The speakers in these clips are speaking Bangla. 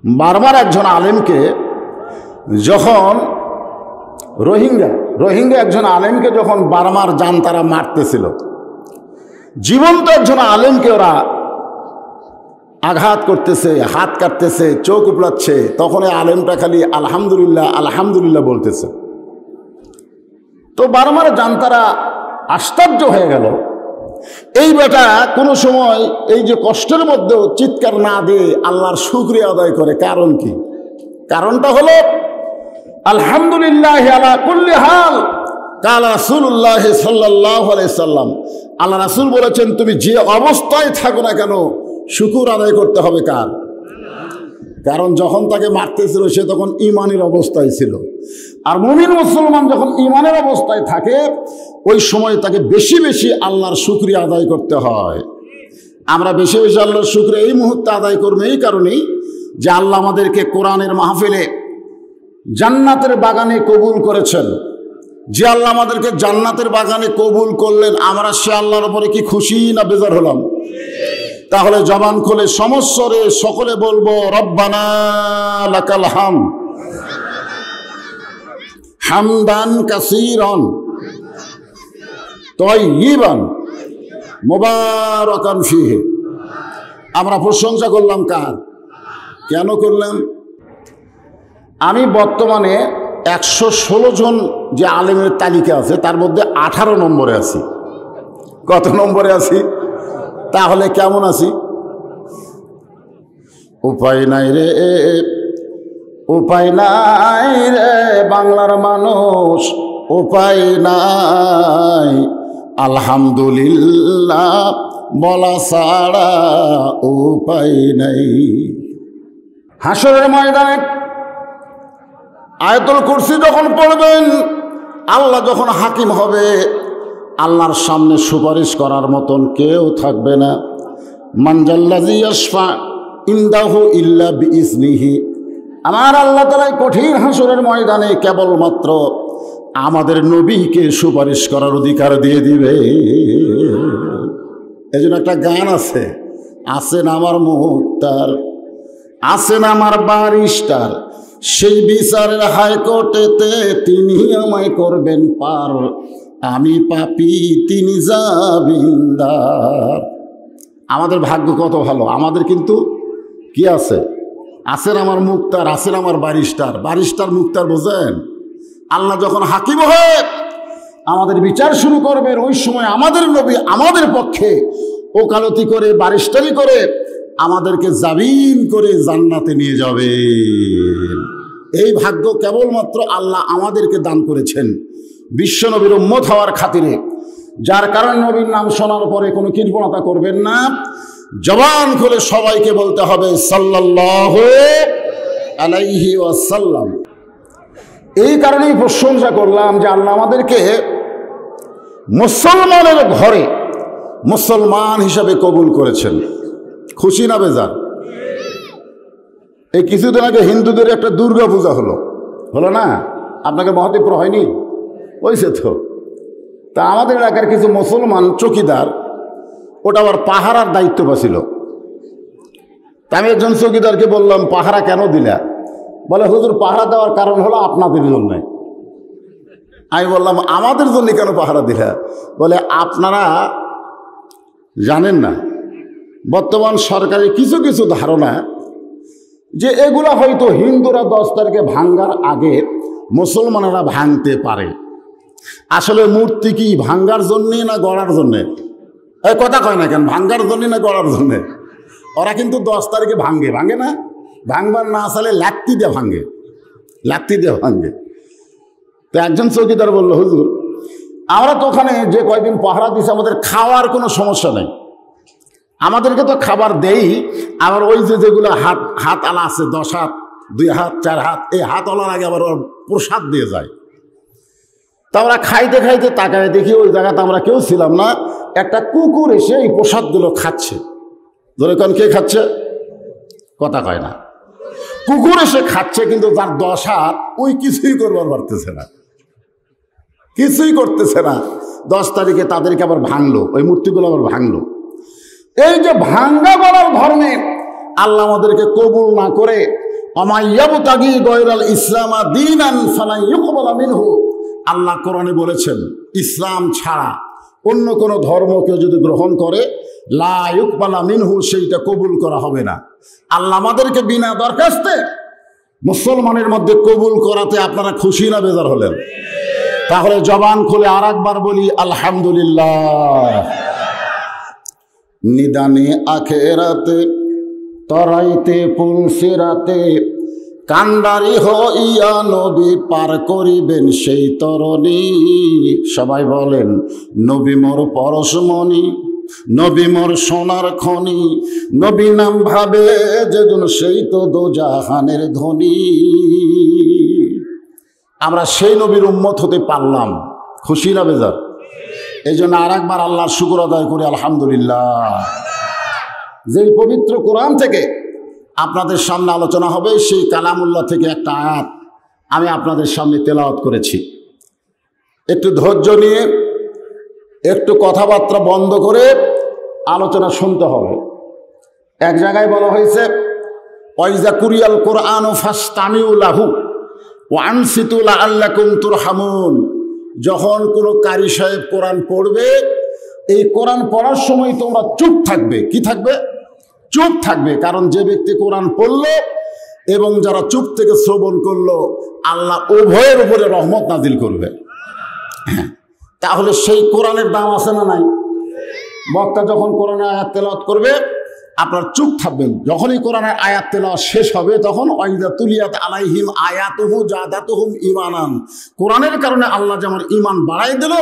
বার্মার একজন আলেমকে যখন রোহিঙ্গা একজন আলেমকে যখন বার্মার জান্তারা মারতেছিল, জীবন্ত একজন আলেমকে ওরা আঘাত করতেছে, হাত কাটতেছে, চোখ উপড়াচ্ছে, তখন এই আলেমটা খালি আলহামদুলিল্লাহ আলহামদুলিল্লাহ বলতেছে। তো বার্মার জান্তারা আশ্চর্য হয়ে গেল, এই বেটা কোনো সময় এই যে কষ্টের মধ্যেও চিৎকার না দিয়ে আল্লাহর শুকরিয়া আদায় করে। কারণ কি? কারণটা হলো আলহামদুলিল্লাহ আলা কুল্লি হাল কাল রাসূলুল্লাহ সাল্লাল্লাহু আলাইহি সাল্লাম, আল্লাহ রাসূল বলেছেন তুমি যে অবস্থায় থাকো না কেন শুকর আদায় করতে হবে। কার? কারণ যখন তাকে মারতেছিল সে তখন ঈমানের অবস্থায় ছিল, আর মুমিন মুসলমান যখন ঈমানের অবস্থায় থাকে ওই সময় তাকে বেশি বেশি আল্লাহর শুকরিয়া আদায় করতে হয়। আমরা বেশি বেশি আল্লাহর শুকরিয়া এই মুহূর্তে আদায় করবো এই কারণেই যে আল্লাহ আমাদেরকে কোরআনের মাহফিলে জান্নাতের বাগানে কবুল করেছেন। যে আল্লাহ আমাদেরকে জান্নাতের বাগানে কবুল করলেন, আমরা সে আল্লাহর উপরে কি খুশি না বেজার হলাম? তাহলে জবান খুলে সমস্বরে সকলে বলবো রব্বানা লাকাল হামদ হামদান কাসীরান তাইয়িবান মুবারাকান ফীহি। আমরা প্রশংসা করলাম কার? কেন করলাম? আমি বর্তমানে 116 জন যে আলেমের তালিকা আছে তার মধ্যে 18 নম্বরে আছি। কত নম্বরে আছি? তাহলে কেমন আছি? উপায় নাই রে, উপায় নাই রে বাংলার মানুষ, উপায় নাই আলহামদুলিল্লাহ বলা ছাড়া উপায় নাই। হাসরের ময়দানে আয়াতুল কুরসি যখন পড়বেন, আল্লাহ যখন হাকিম হবে, আল্লাহর সামনে সুপারিশ করার মতন কেউ থাকবে না। মানজাল্লাযী ইয়াশফা ইনদাহু ইল্লা বিইজনিহি। আমার আল্লাহ তাআলা কঠিন হাসরের ময়দানে কেবলমাত্র আমাদের নবীকে সুপারিশ করার অধিকার দিয়ে দিবে। এজন্য একটা গান আছে, আছেন আমার মুক্তার, আছেন আমার বারিস্টার, সেই বিচারের হাইকোর্টেতে তিনি আমায় করবেন পার, আমি পাপী তিনি জামিনদার। আমাদের ভাগ্য কত ভালো, আমাদের কিন্তু কি আছে? আছেন আমার মুক্তার, আছেন আমার বারিস্টার। বারিস্টার মুক্তার বোঝেন? আল্লাহ যখন হাকিম হয়ে আমাদের বিচার শুরু করবেন, ওই সময় আমাদের নবী আমাদের পক্ষে ওকালতি করে বারিস্টারি করে আমাদেরকে জামিন করে জান্নাতে নিয়ে যাবে। এই ভাগ্য কেবলমাত্র আল্লাহ আমাদেরকে দান করেছেন বিশ্ব নবীর উম্মত হওয়ার খাতিরে। যার কারণে নবীর নাম শোনার পরে কোনো কৃপণতা করবেন না, জবান খুলে সবাইকে বলতে হবে সাল্লাল্লাহু আলাইহি ওয়াসাল্লাম। এই কারণেই প্রশংসা করলাম যে আল্লাহ আমাদেরকে মুসলমানের ঘরে মুসলমান হিসাবে কবুল করেছেন। খুশি না বেজার? এই কিছুদিন আগে হিন্দুদের একটা দুর্গা পূজা হলো না? আপনাকে মহাদীপুর হয়নি? হয়েছে তো। তা আমাদের এলাকার কিছু মুসলমান চৌকিদার ওটা আবার পাহারার দায়িত্ব পাচ্ছিল। তা আমি একজন চৌকিদারকে বললাম, পাহারা কেন দিলা? বলে হুজুর পাহারা দেওয়ার কারণ হলো আপনাদের জন্য। আমি বললাম আমাদের জন্য কেন পাহারা দিলা? বলে আপনারা জানেন না বর্তমান সরকারের কিছু কিছু ধারণা যে এগুলা হয়তো হিন্দুরা 10 তারিখে ভাঙ্গার আগে মুসলমানেরা ভাঙতে পারে। আসলে মূর্তি কি ভাঙ্গার জন্যে না গড়ার জন্যে? এই কথা কয় না কেন, ভাঙ্গার জন্যে না গড়ার জন্যে? ওরা কিন্তু 10 তারিখে ভাঙে না? ভাঙবার না আসলে লাত্তি দিয়ে ভাঙে। তো একজন চৌকিদার বলল, হুজুর আমরা তো ওখানে যে কয়েকদিন পাহারা দিছি আমাদের খাওয়ার কোনো সমস্যা নেই, আমাদেরকে তো খাবার দেই। আবার ওই যেগুলো হাত আলা আছে 10 হাত 2 হাত 4 হাত, এই হাত আলার আগে আবার ওর প্রসাদ দিয়ে যায়। তা আমরা খাইতে খাইতে তাকায় দেখি ওই জায়গাতে আমরা কেউ ছিলাম না, একটা কুকুর এসে এই প্রসাদগুলো খাচ্ছে। ধরে কোন কে খাচ্ছে? কথা কয় না। কুকুর এসে খাচ্ছে, কিন্তু তার 10 হাত ওই কিছুই করবার পারতেছে না, কিছুই করতেছে না। 10 তারিখে তাদেরকে আবার ভাঙলো, ওই মূর্তিগুলো আবার ভাঙলো। এই যে ভাঙ্গা গড়ার ধর্মে আল্লাহ আমাদেরকে কবুল না করে আমাইয়াবতাগি গায়রাল ইসলাম দীনান ফালান ইউকবালা মিনহু। আল্লাহ কোরআনে বলেছেন ইসলাম ছাড়া অন্য কোনো ধর্ম কেউ যদি গ্রহণ করে লা ইউকবালা মিনহু, সেইটা কবুল করা হবে না। আল্লাহ আমাদেরকে বিনা দরখাস্তে মুসলমানের মধ্যে কবুল করাতে আপনারা খুশি না বেজার হলেন? তাহলে জবান খুলে আর একবার বলি আলহামদুলিল্লাহ। নিদানে আখেরাতে তরাইতে পুলসিরাতে কান্ডারি হইয়া নবী পার করিবেন সেই তরণী। সবাই বলেন নবী মোর পরশমণি, নবী মোর সোনার খনি, নবী নাম ভাবে যেদিন সেই তো দোজাহানের ধনী। আমরা সেই নবীর উম্মত হতে পারলাম, খুশি না বেজার? এই জন্য আর একবার আল্লাহর শুকর আদায় করি আলহামদুলিল্লাহ। যেই পবিত্র কোরআন থেকে আপনাদের সামনে আলোচনা হবে সেই কালামুল্লাহ থেকে একটা আয়াত আমি আপনাদের সামনে তেলাওয়াত করেছি। একটু ধৈর্য নিয়ে একটু কথাবার্তা বন্ধ করে আলোচনা শুনতে হবে। এক জায়গায় বলা হয়েছে ওয়াইজা কুরিয়াল কোরআন ফাসতামিউ লাহু ওয়া আনসিতু লাআল্লাকুম তুরহামুন। যখন কোনো কারি সাহেব কোরআন পড়বে, এই কোরআন পড়ার সময় তোমরা চুপ থাকবে। কি থাকবে? চুপ থাকবে। কারণ যে ব্যক্তি কোরআন পড়ল এবং যারা চুপ থেকে শ্রবণ করলো, আল্লাহ উভয়ের উপরে রহমত নাজিল করবে। তাহলে সেই কোরআনের দাম আছে না নাই? বক্তা যখন কোরআনের আয়াত তেলাওয়াত করবে আপনার চুপ থাকবেন। যখনই কোরআনের আয়াত তেলাওয়াত শেষ হবে তখন ওয়াইদা তুলিয়াত আলাইহিম আয়াতুহু জাদাতুহুম ঈমানান। কোরআনের কারণে আল্লাহ যেমন ঈমান বাড়াই দিল,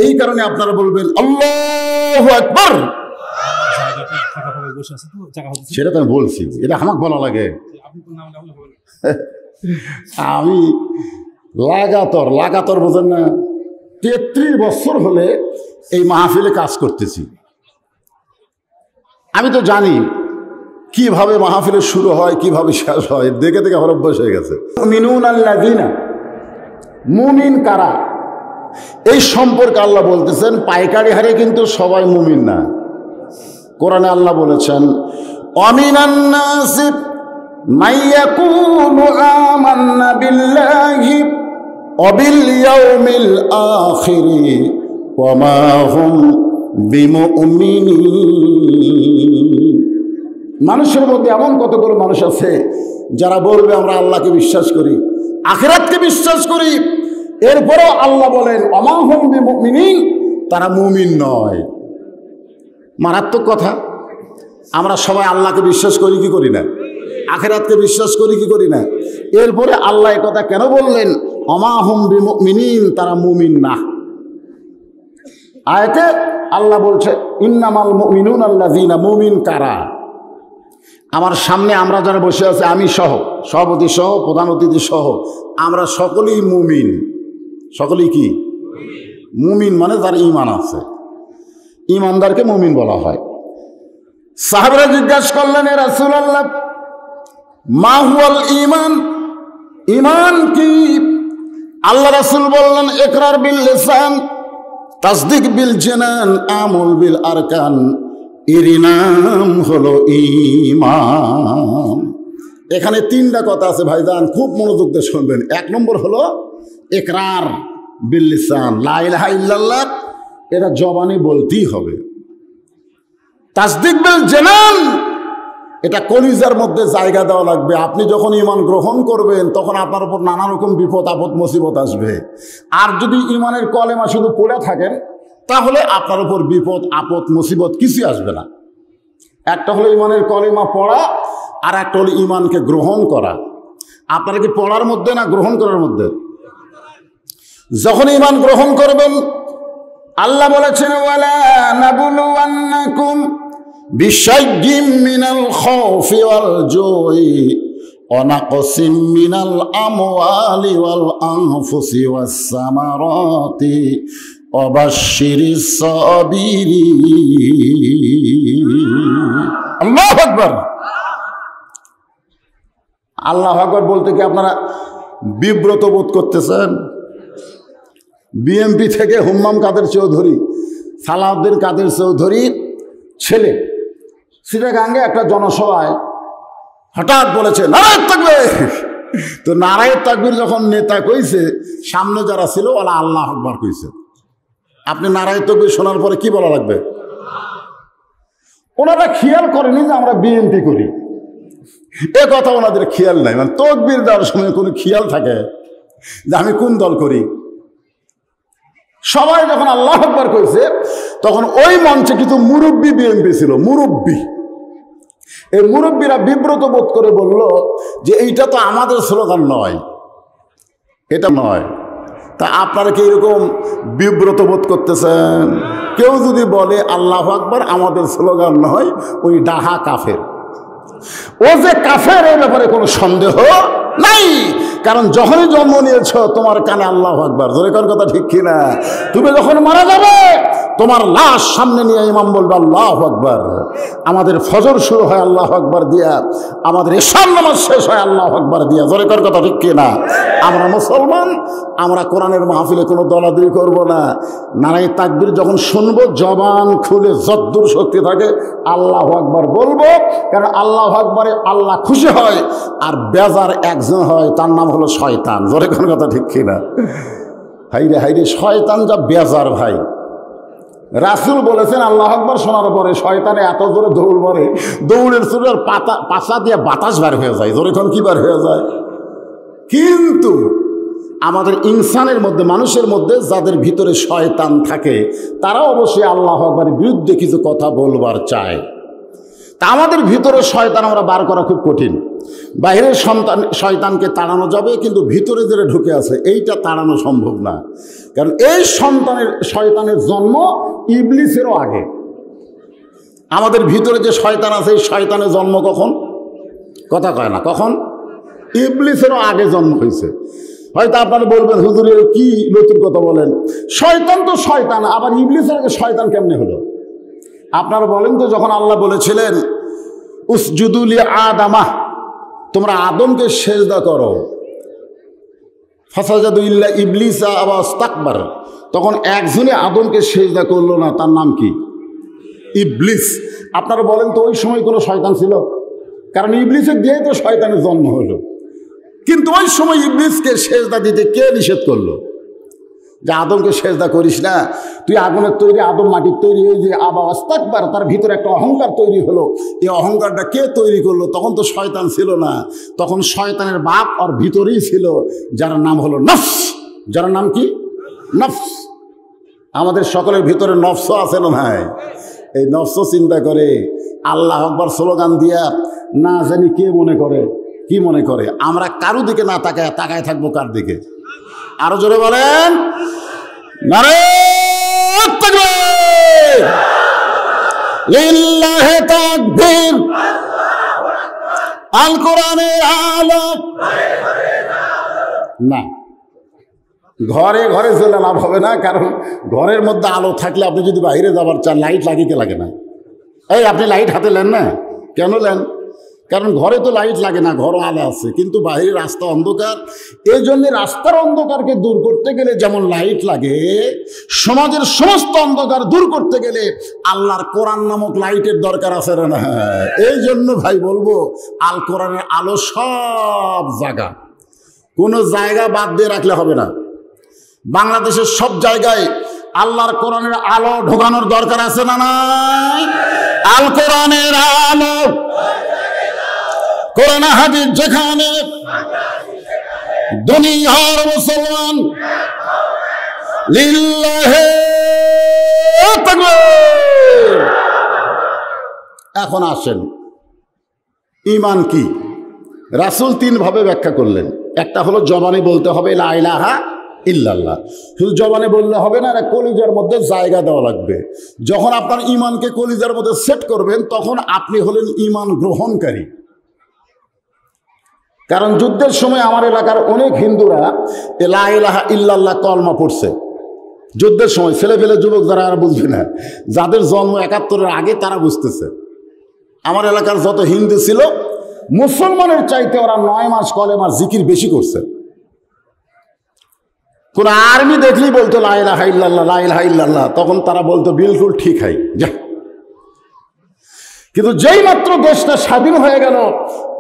এই কারণে আপনারা বলবেন আল্লাহু আকবার। সেটা তো আমি বলছি, এটা আমাকে বলা লাগে। আমি লাগাতর বোঝেন না, 33 বছর হলে এই মাহফিলে কাজ করতেছি। আমি তো জানি কিভাবে মাহফিলের শুরু হয়, কিভাবে শেষ হয়, দেখে দেখে আমার অভ্যাস হয়ে গেছে। মুমিনুন আল্লাযিনা, মুমিন কারা, এই সম্পর্কে আল্লাহ বলতেছেন পাইকারি হারে কিন্তু সবাই মুমিন না। কোরআনে আল্লাহ বলেছেন ওয়ামিনান নাসি মাইয়াকুলু আমান্না বিল্লাহি ওয়া বিল ইয়াউমিল আখিরি ওয়া মা হুম বিমুমিনিন। মানুষের মধ্যে এমন কতগুলো মানুষ আছে যারা বলবে আমরা আল্লাহকে বিশ্বাস করি, আখিরাতকে বিশ্বাস করি, এরপরেও আল্লাহ বলেন ওয়া মা হুম বিমুমিনিন, তারা মুমিন নয়। মারাত্মক কথা। আমরা সবাই আল্লাহকে বিশ্বাস করি কি করি না? আখিরাতকে বিশ্বাস করি কি করি না? এরপরে আল্লাহ এই কথা কেন বললেন ওয়া মা হুম বিমুমিনিন, তারা মুমিন না? আয়াতে আল্লাহ বলছে ইন্নামাল মুমিনুন আল্লাযিনা, মুমিন কারা? আমার সামনে আমরা যারা বসে আছি, আমি সহ, সভাপতি সহ, প্রধান অতিথি সহ, আমরা সকলেই মুমিন। সকলেই কি মুমিন? মানে যার ঈমান আছে। ঈমানদারকে মুমিন বলা হয়। সাহাবারা জিজ্ঞাসা করলেন এ রাসূলুল্লাহ মা হুয়াল ঈমান, ঈমান কি? আল্লাহ রাসূল বললেন ইকরার বিল লিসান, তাসদিক বিল জানান, আমল বিল আরকান। এর নাম হলো ঈমান। এখানে 3টা কথা আছে ভাইজান, খুব মনোযোগ দিয়ে শুনবেন। 1 নম্বর হলো ইকরার বিল লিসান, লা ইলাহা ইল্লাল্লাহ, এটা জবানে বলতেই হবে। তাসদিক বিল জানান, এটা কলিজার মধ্যে জায়গা দেওয়া লাগবে। আপনি যখন ঈমান গ্রহণ করবেন তখন আপনার উপর নানা রকম বিপদ আপদ মুসিবত আসবে। আর যদি ঈমানের কলেমা শুধু পড়ে থাকেন তাহলে আপনার উপর বিপদ আপদ মুসিবত কিছুই আসবে না। একটা হলো ঈমানের কলেমা পড়া, আর একটা হলো ঈমানকে গ্রহণ করা। আপনারা কি পড়ার মধ্যে না গ্রহণ করার মধ্যে? যখন ঈমান গ্রহণ করবেন আল্লাহ বলেছেন ওয়ালা নাবলুওয়ান্নাকুম বিশাইয়্যিম মিনাল খাউফি ওয়াল জুই ওয়া নাকসিম মিনাল আমওয়ালি ওয়াল আনফুসি ওয়াস সামারাতি ওয়া বাশশিরিস সাবিরিন। আল্লাহু আকবার। আল্লাহু আকবার বলতে কি আপনারা বিব্রত বোধ করতেছেন? বিএমপি থেকে হুম্মাম কাদের চৌধুরী, সালাউদ্দিন কাদের চৌধুরীর ছেলে চিটাগাঙ্গে একটা জনসভায় হঠাৎ বলেছে নারায়ে তাকবীর। তো নারায়ে তাকবীর যখন নেতা কইছে, সামনে যারা ছিল ওরা আল্লাহু আকবার কইছে। আপনি নারায়ে তাকবীর শোনার পরে কি বলা লাগবে? ওনারা খেয়াল করেনি যে আমরা বিএনপি করি, এ কথা ওনাদের খেয়াল নাই। মানে তাকবীর দেওয়ার সময় কোনো খেয়াল থাকে যে আমি কোন দল করি? সবাই যখন আল্লাহু আকবার কইছে, তখন ওই মঞ্চে কিছু মুরব্বী বিএনপি ছিল, মুরব্বী। এই মুরব্বীরা বিব্রত বোধ করে বলল যে এইটা তো আমাদের স্লোগান নয়, এটা নয়। তা আপনারা কি এরকম বিব্রত বোধ করতেছেন? কেউ যদি বলে আল্লাহু আকবার আমাদের স্লোগান নয়, ওই ডাহা কাফের। ও যে কাফের এই ব্যাপারে কোনো সন্দেহ নাই, কারণ যখনই জন্ম নিয়েছ তোমার কানে আল্লাহু আকবার। জোরে কোন কথা ঠিক কিনা? তুমি যখন মারা যাবে তোমার লাশ সামনে নিয়ে ইমাম বলবে আল্লাহু আকবার। আমাদের ফজর শুরু হয় আল্লাহু আকবার দিয়া, আমাদের ইশার নামাজ শেষ হয় আল্লাহু আকবার দিয়া। জোরে কোন কথা ঠিক কিনা? আমরা মুসলমান, আমরা কোরআনের মাহফিলে কোনো দলাদলি করব না। নারায়ে তাকবীর যখন শুনবো জবান খুলে যদ্দূর শক্তি থাকে আল্লাহু আকবার বলবো, কারণ আল্লাহু আকবারে আল্লাহ খুশি হয়, আর বেজার একজন হয়, তার নাম হলো শয়তান। জোরে কোন কথা ঠিক কিনা? হাইরে হাইরে, শয়তান যা বেজার ভাই। রাসূল বলেছেন আল্লাহু আকবার শোনার পরে শয়তানে এত জোরে দৌড় মারে, দৌড়ের চুলের পাছা দিয়ে বাতাস বার হয়ে যায়। জোরে কোন কি বার হয়ে যায়? কিন্তু আমাদের ইনসানের মধ্যে, মানুষের মধ্যে যাদের ভিতরে শয়তান থাকে, তারা অবশ্যই আল্লাহু আকবারের বিরুদ্ধে কিছু কথা বলবার চায়। তা আমাদের ভিতরে শয়তান আমরা বার করা খুব কঠিন। বাইরের শয়তানকে তাড়ানো যাবে, কিন্তু ভিতরে যেটা ঢুকে আছে এইটা তাড়ানো সম্ভব না। কারণ এই শয়তানের জন্ম ইবলিসেরও আগে। আমাদের ভিতরে যে শয়তান আছে, এই শয়তানের জন্ম কখন? কথা কয় না, কখন? ইবলিসেরও আগে জন্ম হয়েছে। হয়তো আপনারা বলবেন হুজুরের কি নতুন কথা বলেন, শয়তান তো শয়তান, আবার ইবলিসের আগে শয়তান কেমনে হলো? আপনারা বলেন তো, যখন আল্লাহ বলেছিলেন উসজুদু লি আদামা, তোমরা আদমকে সেজদা করো, ফাসাজাদু ইল্লা ইবলিসা আবা ইস্তাকবার, তখন একজনই আদমকে সেজদা করলো না, তার নাম কি? ইবলিস। আপনারা বলেন তো ওই সময় কোনো শয়তান ছিল? কারণ ইবলিসের দিয়ে তো শয়তানের জন্ম হলো। কিন্তু ওই সময় ইবলিসকে সেজদা দিতে কে নিষেধ করলো? যে আদমকে সেজদা করিস না, তুই আগুনের তৈরি, আদম মাটির তৈরি। এই যে আবা ইস্তাকবার, তার ভিতরে একটা অহংকার তৈরি হলো। এই অহংকারটা কে তৈরি করলো? তখন তো শয়তান ছিল না, তখন শয়তানের বাপ আর ভিতরেই ছিল, যার নাম হলো নফস। যার নাম কি? নফস। আমাদের সকলের ভিতরে নফসও আছে না ভাই? এই নফসও চিন্তা করে আল্লাহু আকবার স্লোগান দিয়া না জানি কে মনে করে, কি মনে করে আমরা কারো দিকে না তাকায়, তাকায় থাকবো কার দিকে? আরো জোরে বলেন নারায়ে তাকবীর, লিল্লাহি তাকবীর। আল কোরআনের আলো না, ঘরে ঘরে চলে লাভ হবে না, কারণ ঘরের মধ্যে আলো থাকলে আপনি যদি বাইরে যাবার চান লাইট লাগিতে লাগে না। এই আপনি লাইট হাতে নেন না, কেন নেন? কারণ ঘরে তো লাইট লাগে না, ঘরও আলো আছে, কিন্তু বাইরের রাস্তা অন্ধকার। এই জন্য রাস্তার অন্ধকারকে দূর করতে গেলে যেমন লাইট লাগে, সমাজের সমস্ত অন্ধকার দূর করতে গেলে আল্লাহর কোরআন নামক লাইটের দরকার আছে না? এই জন্য ভাই বলবো, আল কোরআনের আলো সব জায়গা, কোনো জায়গা বাদ দিয়ে রাখলে হবে না। বাংলাদেশের সব জায়গায় আল্লাহর কোরআনের আলো ঢোকানোর দরকার আছে না নাই? আল কোরআনের আলো, কোরআন হাদিস যেখানে, দুনিয়ার মুসলমান লিল্লাহি তাকবীর। এখন আসেন, ঈমান কি? রাসূল তিন ভাবে ব্যাখ্যা করলেন। একটা হলো জবানে বলতে হবে লা ইলাহা ইল্লাল্লাহ, শুধু জবানে বললে হবে না, কলিজার মধ্যে জায়গা দেওয়া লাগবে। যখন আপনার ঈমানকে কলিজার মধ্যে সেট করবেন, তখন আপনি হলেন ঈমান গ্রহণকারী। কারণ যুদ্ধের সময় আমার এলাকার অনেক হিন্দুরা লা ইলাহা ইল্লাল্লাহ কলমা পড়ছে যুদ্ধের সময়। ছেলে পেলে যুবক যারা আর বুঝবে না, যাদের জন্ম ৭১-এর আগে তারা বুঝতেছে। আমার এলাকার যত হিন্দু ছিল, মুসলমানের চাইতে ওরা ৯ মাস কলেমার জিকির বেশি করছে। কোন আর্মি দেখলেই বলতো লা ইলাহা ইল্লাল্লাহ, লা ইলাহা ইল্লাল্লাহ, তখন তারা বলতো বিলকুল ঠিক হয় যা। কিন্তু যেই মাত্র দেশটা স্বাধীন হয়ে গেল,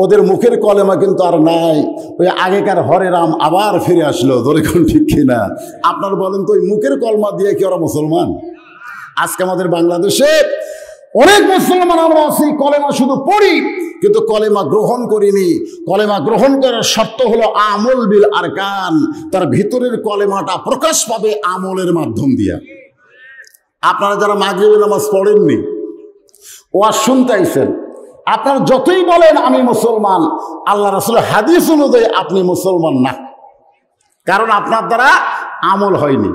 ওদের মুখের কলেমা কিন্তু আর নাই, ওই আগেকার হরে রাম আবার ফিরে আসলো। ধরে কোন ঠিক কিনা? আপনার বলেন তো ওই মুখের কলমা দিয়ে কি ওরা মুসলমান? আজকে আমাদের বাংলাদেশে অনেক মুসলমান আমরা আছি, কলেমা শুধু পড়ি কিন্তু কলেমা গ্রহণ করিনি। কলেমা গ্রহণ করার শর্ত হলো আমল বিল আরকান, তার ভিতরের কলেমাটা প্রকাশ পাবে আমলের মাধ্যম দিয়া। আপনারা যারা মাগরিবের নামাজ পড়েননি, ওয়াজ শুনতে আইছেন, আপনারা যতই বলেন আমি মুসলমান, আল্লাহ রাসূলের হাদিস অনুযায়ী আপনি মুসলমান না, কারণ আপনার দ্বারা আমল হয়নি।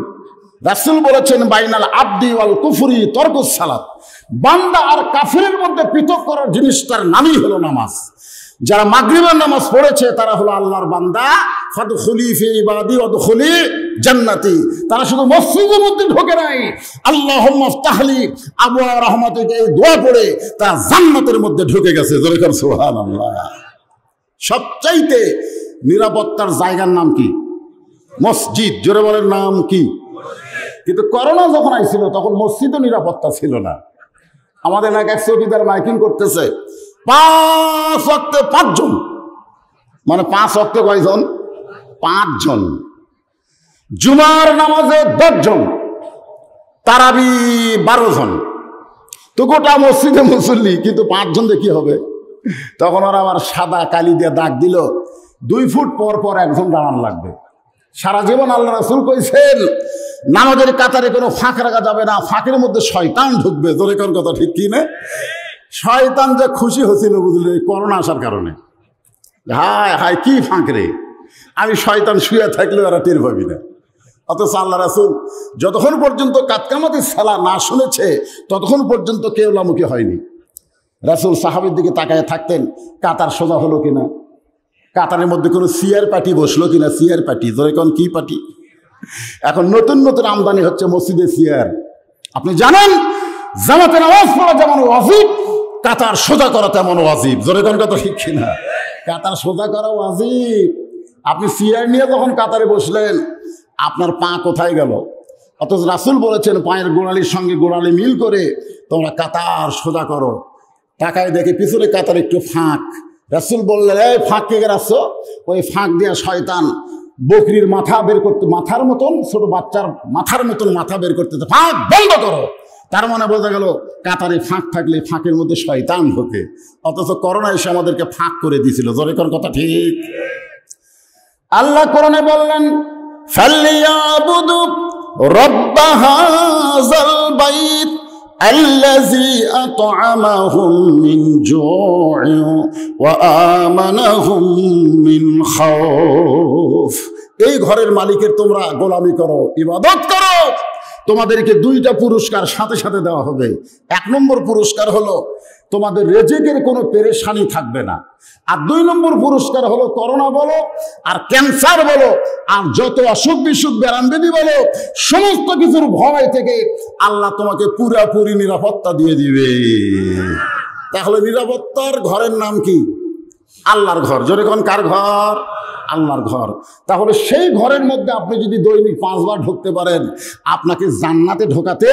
রাসূল বলেছেন বাইনাল আবদি ওয়াল কুফরি তরকুস সালাত, বান্দা আর কাফিরের মধ্যে পৃথক করার জিনিসটার নামই হলো নামাজ। যারা মাগরিবের নামাজ পড়েছে তারা হলো আল্লাহর বান্দা, ফাদখুলি ফি ইবাদি ওয়াদখুলি জান্নাতি। তারা শুধু মসজিদের মধ্যে ঢোকে নাই, আল্লাহুম্মা ইফতাহলি আবওয়াব রাহমাতিকা এই দোয়া পড়ে তারা জান্নাতের মধ্যে ঢুকে গেছে। জোরে কর সুবহানাল্লাহ। সবচাইতে নিরাপত্তার জায়গার নাম কি? মসজিদ। জোরে বলেন নাম কি? কিন্তু করোনা যখন আইছিল তখন মসজিদও নিরাপত্তা ছিল না। আমাদের এলাকায় চৌকিদার মাইকিং করতেছে 5 ওয়াক্তে 5 জন, মানে 5 ওয়াক্তে কয়জন? 5 জন। জুমার নামাজে 10 জন, তারাবি 12 জন। তো গোটা মসজিদে মুসল্লি, কিন্তু 5 জন দিয়ে কি হবে? তখন ওরা আবার সাদা কালি দিয়ে দাগ দিল, 2 ফুট পর পর একজন দাঁড়ান লাগবে। সারা জীবন আল্লাহ রাসূল কইছেন নামাজের কাতারে কোনো ফাঁক রাখা যাবে না, ফাঁকের মধ্যে শয়তান ঢুকবে। জোরে কোন কথা ঠিক কি না? শয়তান যে খুশি হয়েছিল বুঝলে করোনা আসার কারণে, হায় হায় কি ফাঁক রে, আমি শয়তান শুয়ে থাকলে ওরা টের পাবি না। অথচ আল্লাহ রাসূল যতক্ষণ পর্যন্ত কাতকামাতির সালা না শুনেছে ততক্ষণ পর্যন্ত কেবলামুখী হয়নি। রাসূল সাহাবীর দিকে তাকায় থাকতেন, কাতার সোজা হলো কিনা, কাতারের মধ্যে কোনো সিয়ার পার্টি বসলো কিনা। সিয়ার পার্টি, ধরে কোন কি পার্টি? এখন নতুন নতুন আমদানি হচ্ছে মসজিদে সিয়ার। আপনি জানেন জামাতে নামাজ পড়া যেমন ওয়াজিব, কাতার সোজা করা তেমন ওয়াজিব। জোরে কোন কথা ঠিক কিনা? কাতার সোজা করা ওয়াজিব। আপনি সিয়ার নিয়ে যখন কাতারে বসলেন, আপনার পা কোথায় গেল? অথচ রাসূল বলেছেন পায়ের গোড়ালির সঙ্গে গোড়ালি মিল করে তোমরা কাতার সোজা করো। তাকায় দেখে পিছনে কাতার একটু ফাঁক। রাসূল বললেন এই ফাঁক কে রাখছো? ওই ফাঁক দিয়ে শয়তান বকরির মাথা বের করতে, মাথার মতন ছোট বাচ্চার মাথার মতন মাথা বের করতে, ফাঁক বন্ধ করো। তার মানে বোঝা গেল কাতারে ফাঁক থাকলে ফাঁকের মধ্যে শয়তান ঢোকে। অথচ করোনা এসে আমাদেরকে ফাঁক করে দিয়েছিল। জোরে কোন কথা ঠিক? আল্লাহ কোরআনে বললেন ফালিয়াবুদু রব্ব হাযাল বাইত আল্লাযী আত'আমাহুম মিন জু'ইন ওয়া আমানাহুম মিন খাউফ। এই ঘরের মালিকের তোমরা গোলামি করো, ইবাদত করো। তোমাদেরকে 2টা পুরস্কার সাথে সাথে দেওয়া হবে। 1 নম্বর পুরস্কার হলো তোমাদের রেজেকের কোনো পেরেশানি থাকবে না। আর 2 নম্বর পুরস্কার হলো করোনা বলো আর ক্যান্সার বলো আর যত অসুখ বিসুখ ব্যারামবেদি বলো, সমস্ত কিছুর ভয় থেকে আল্লাহ তোমাকে পুরাপুরি নিরাপত্তা দিয়ে দিবে। তাহলে নিরাপত্তার ঘরের নাম কি? আল্লাহর ঘর। জোরে কোন কার ঘর? আল্লাহর ঘর। তাহলে সেই ঘরের মধ্যে আপনি যদি দৈনিক 5 বার ঢুকতে পারেন, আপনাকে জান্নাতে ঢোকাতে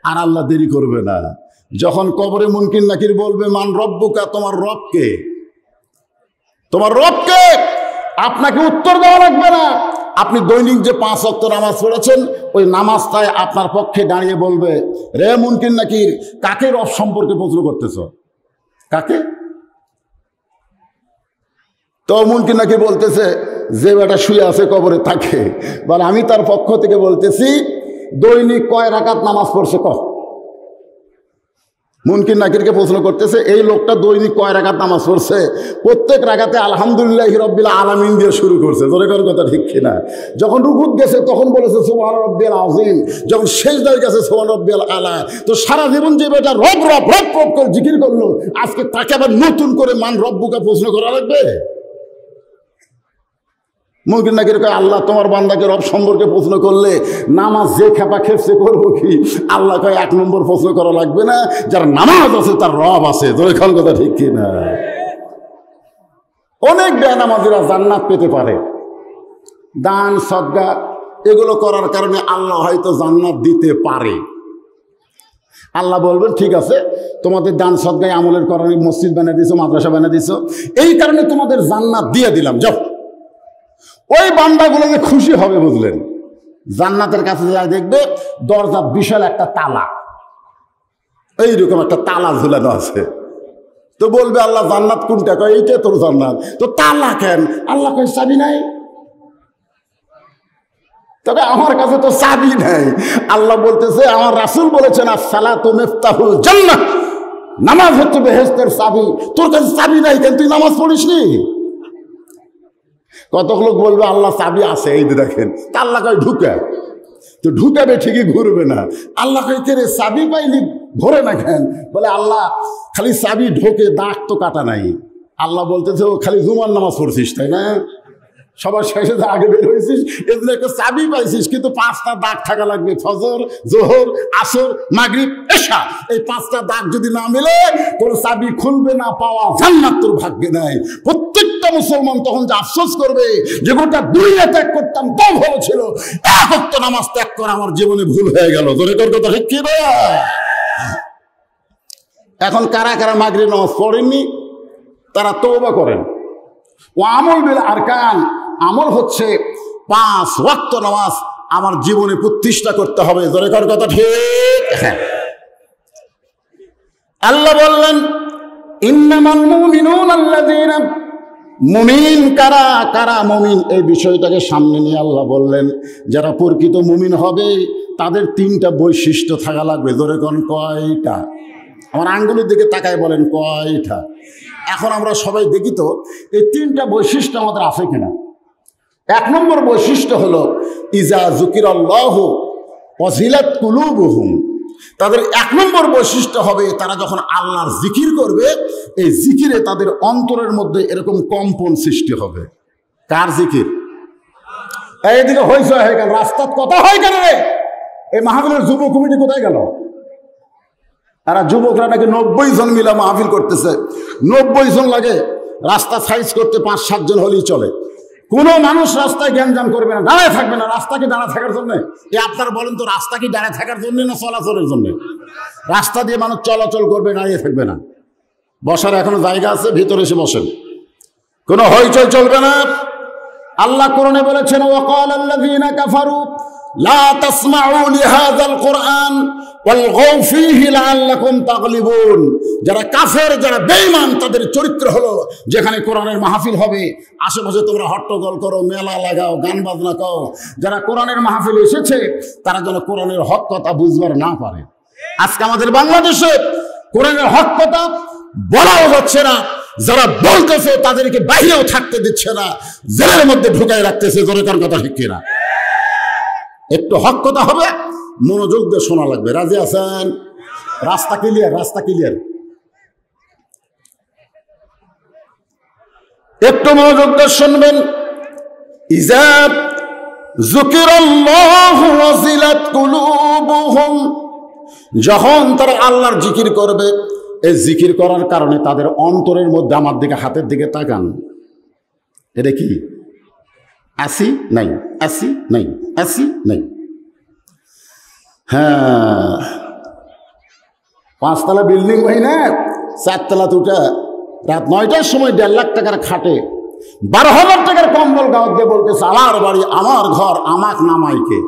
আর আল্লাহ দেরি করবে না। যখন কবরে মুনকির নাকির বলবে মান রব্বুকা, তোমার রবকে, তোমার রবকে, আপনাকে উত্তর দেওয়া লাগবে না। আপনি দৈনিক যে 5 ওয়াক্ত নামাজ পড়েছেন, ওই নামাজটায় আপনার পক্ষে দাঁড়িয়ে বলবে রে মুনকির নাকির, কাকে রব সম্পর্কে প্রশ্ন করতেছ? কাকে? তো মুনকির নাকির বলতেছে যে বেটা শুয়ে আছে কবরে তাকে। বলে আমি তার পক্ষ থেকে বলতেছি দৈনিক কয় রাকাত নামাজ পড়ছে ক? মুনকির নাকিরকে প্রশ্ন করতেছে এই লোকটা দৈনিক কয় রাকাত নামাজ পড়ছে? প্রত্যেক রাকাতে আলহামদুলিল্লাহি রাব্বিল আলামিন দিয়ে শুরু করছে। জোরে কোন কথা ঠিক কিনা? যখন রুকুত গেছে তখন বলেছে সুবহান রাব্বিয়াল আযীম, যখন সিজদায় গেছে সুবহান রাব্বিয়াল আলা। তো সারা জীবন যে বেটা রব রব রব রব করে জিকির করলো, আজকে তাকে আবার নতুন করে মান রব্বুকা প্রশ্ন করা লাগবে? মুনকির নাকির কয় আল্লাহ তোমার বান্দাকে রব সম্পর্কে প্রশ্ন করলে নামাজ যে খেপা খেপছে করবো কি? আল্লাহ কয় 1 নম্বর প্রশ্ন করা লাগবে না, যার নামাজ আছে তার রব আছে। ধরে খান কথা ঠিক কিনা? অনেক বেনামাজিরা জান্নাত পেতে পারে, দান সদকা এগুলো করার কারণে আল্লাহ হয়তো জান্নাত দিতে পারে। আল্লাহ বলবেন ঠিক আছে, তোমাদের দান সদকায় আমলের কারণে মসজিদ বানিয়ে দিছো, মাদ্রাসা বানিয়ে দিছো, এই কারণে তোমাদের জান্নাত দিয়ে দিলাম, যাও। ওই বান্দাগুলো যে খুশি হবে বুঝলেন, জান্নাতের কাছে যা দেখবে দরজা বিশাল একটা তালা, এইরকম একটা তালা ঝুলানো আছে। তো বলবে আল্লাহ জান্নাত কোনটা? কয় এইটা তোর জান্নাত। তো তালা কেন? আল্লাহ কয় চাবি নাই। তবে আমার কাছে তো চাবি নাই। আল্লাহ বলতেছে, আমার রাসূল বলেছেন আসসালাতু মিফতাহুল জান্নাহ, নামাজ হচ্ছে বেহেশতের চাবি। তোর কাছে চাবি নাই কেন? তুই নামাজ পড়িসনি? কত লোক বলবে আল্লাহ চাবি আছে, এই দেখেন। তা আল্লাহ কয় ঢুকে, তো ঢুকাবে ঠিকই, ঘুরবে না। আল্লাহ কয় কে রে চাবি পাইলি, ঘোরে না কেন? বলে আল্লাহ খালি চাবি ঢোকে, দাগ তো কাটা নাই। আল্লাহ বলতেছে ও খালি জুমার নামাজ পড়ছিস তাই না, সবার শেষে যে আগে বের হয়েছিস, এগুলো একটা চাবি পাইছিস, কিন্তু 5টা দাগ থাকা লাগবে। ফজর, জোহর, আসর, মাগরিব, এশা, এই 5টা দাগ যদি না মিলে তোর চাবি খুলবে না, পাওয়া জান্নাত তোর ভাগ্যে নাই। প্রত্যেকটা মুসলমান তখন যে আফসোস করবে যে গোটা দুনিয়া ত্যাগ করতাম তাও ভালো ছিল, এক ওয়াক্ত নামাজ ত্যাগ করা আমার জীবনে ভুল হয়ে গেল। তোর কথা ঠিক কি না? এখন কারা কারা মাগরিব নামাজ পড়েননি তারা তওবা করেন। ও আমল বিল আরকান, আমল হচ্ছে 5 ওয়াক্ত নামাজ আমার জীবনে প্রতিষ্ঠা করতে হবে। জোরে কর কথা ঠিক। আল্লাহ বললেন ইন্নামাল মুমিনুনা আল্লাযীনা, মুমিন কারা কারা মুমিন, এই বিষয়টাকে সামনে নিয়ে আল্লাহ বললেন যারা প্রকৃত মুমিন হবে তাদের 3টা বৈশিষ্ট্য থাকা লাগবে। জোরে কোন কয়টা? আমার আঙ্গুলের দিকে তাকায় বলেন কয়টা? এখন আমরা সবাই দেখি তো এই 3টা বৈশিষ্ট্য আমাদের আছে কিনা। 1 নম্বর বৈশিষ্ট্য হলো ইজা যুকিরাল্লাহু ওয়াজিলাত কুলুবুহুম, তাদের 1 নম্বর বৈশিষ্ট্য হবে তারা যখন আল্লাহর জিকির করবে, এই জিকিরে তাদের অন্তরের মধ্যে এরকম কম্পন সৃষ্টি হবে। কার জিকির? এইদিকে হইছে হয়ে গেল, রাস্তার কথা হয় কেন রে? এই মাহফিলের যুব কমিটি কোথায় গেল? এরা যুবকরা নাকি 90 জন মিলে মাহফিল করতেছে। 90 জন লাগে, রাস্তা সাইজ করতে 5-7 জন হলেই চলে। কোনো মানুষ রাস্তায় জ্ঞানজাম করবে না, দাঁড়ায় থাকবে না। রাস্তা কি দাঁড়ায় থাকার জন্য? আপনার বলেন তো, রাস্তা কি দাঁড়ায় থাকার জন্য না চলাচলের জন্য? রাস্তা দিয়ে মানুষ চলাচল করবে, দাঁড়িয়ে থাকবে না। বসার এখনো জায়গা আছে, ভিতরে এসে বসেন, কোনো হইচই চলবে না। আল্লাহ কোরআনে বলেছেন ওয়াকাল আল্লাযীনা কাফারু লা তাসমাউ লিহাযাল কুরআন ওয়ালগাউ ফীহি লাআল্লাকুম তাগলিবুন। যারা কাফের, যারা বেঈমান, তাদের চরিত্র হলো যেখানে কোরআনের মাহফিল হবে আশেপাশে তোমরা হট্টগোল করো, মেলা লাগাও, গান বাজনা করো। যারা কোরআনের মাহফিল এসেছে তারা যেন কোরআনের হক কথা বুঝবার না পারে। আজকে আমাদের বাংলাদেশে কোরআনের হক কথা বলাও হচ্ছে না, যারা বলতেছে তাদেরকে বাইরেও থাকতে দিচ্ছে না, জেলের মধ্যে ঢুকাই রাখতেছে। জোরে কার কথা ঠিক কিনা? একটু হক কথা হবে, মনোযোগ দিয়ে শোনা লাগবে। রাজি আছেন? রাস্তা ক্লিয়ার, রাস্তা ক্লিয়ার। একটু মনোযোগ দিয়ে শুনবেন। ইজা যুকিরাল্লাহু ওয়াজিলাত কুলুবুহুম, যখন তারা আল্লাহর জিকির করবে, এই জিকির করার কারণে তাদের অন্তরের মধ্যে, আমার দিকে হাতের দিকে তাকান, এটা কি? আসি নাই, আসি নাই, আসি নাই। হ্যাঁ, 5 তলা বিল্ডিং হয় না, 4 তলা উঠে রাত 9টার সময় 1.5 লাখ টাকার খাটে 12,000 টাকার কম্বল গাঁত দিয়ে বলতেছে আমার বাড়ি, আমার ঘর, আমাক নামাইকে।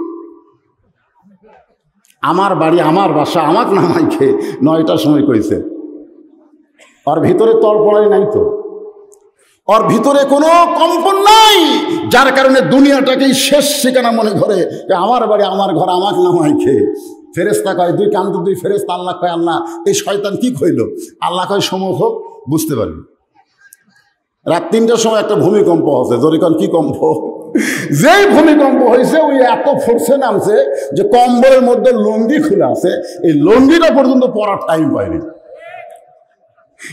আমার বাড়ি, আমার বাসা, আমাক নামাইকে 9টার সময় কইছে। ওর ভিতরে তলপড়াই নাই তো, ওর ভিতরে কোনো কম্পন নাই, যার কারণে দুনিয়াটাকেই শেষ ঠিকানা মনে করে। আমার বাড়ি, আমার ঘর, আমাক নামাইকে। ফেরেশতা কয় 2 কান্দে 2 ফেরেশতা। আল্লাহ কয় আল্লাহ এই শয়তান কি কইল? আল্লাহ কয় সম্মুখ হোক, বুঝতে পারবি। রাত 3টার সময় একটা ভূমিকম্প হচ্ছে। জরিকান কি কম্প? যেই ভূমিকম্প হয়েছে ওই এত ফোর্সে নামছে যে কম্বলের মধ্যে লুঙ্গি খুলে আছে, এই লুঙ্গিটা পর্যন্ত পরার টাইম পায়নি,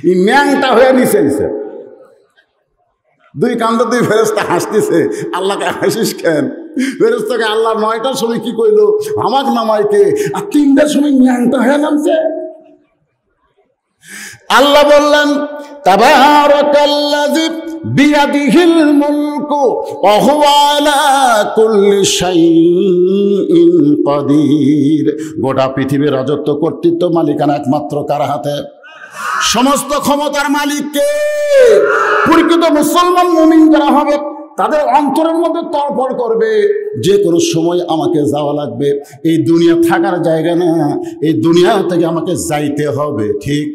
এই ন্যাংটা হয়ে নিচে নিছে। 2 কান্দে 2 ফেরেশতা হাসতেছে। আল্লাহকে হাসিস কেন? ফেরেশতাকে আল্লাহ 9টার সময় কি কইল? আমাক নামাইকে। আর 3টার সময় ন্যাংটা হয়ে নামছে। আল্লাহ বললেন তাবারাকাল্লাযী বিয়াদিহিল মুলক মুলকু ওয়া হুয়া আলা কুল্লি শাইইন কাদির। গোটা পৃথিবীর রাজত্ব, কর্তৃত্ব, মালিকানা একমাত্র কার হাতে? সমস্ত ক্ষমতার মালিক কে? প্রকৃত মুসলমান মুমিন যারা হবে তাদের অন্তরের মধ্যে তড়ফড় করবে, যে কোনো সময় আমাকে যাওয়া লাগবে, এই দুনিয়া থাকার জায়গা না, এই দুনিয়া থেকে আমাকে যাইতে হবে। ঠিক,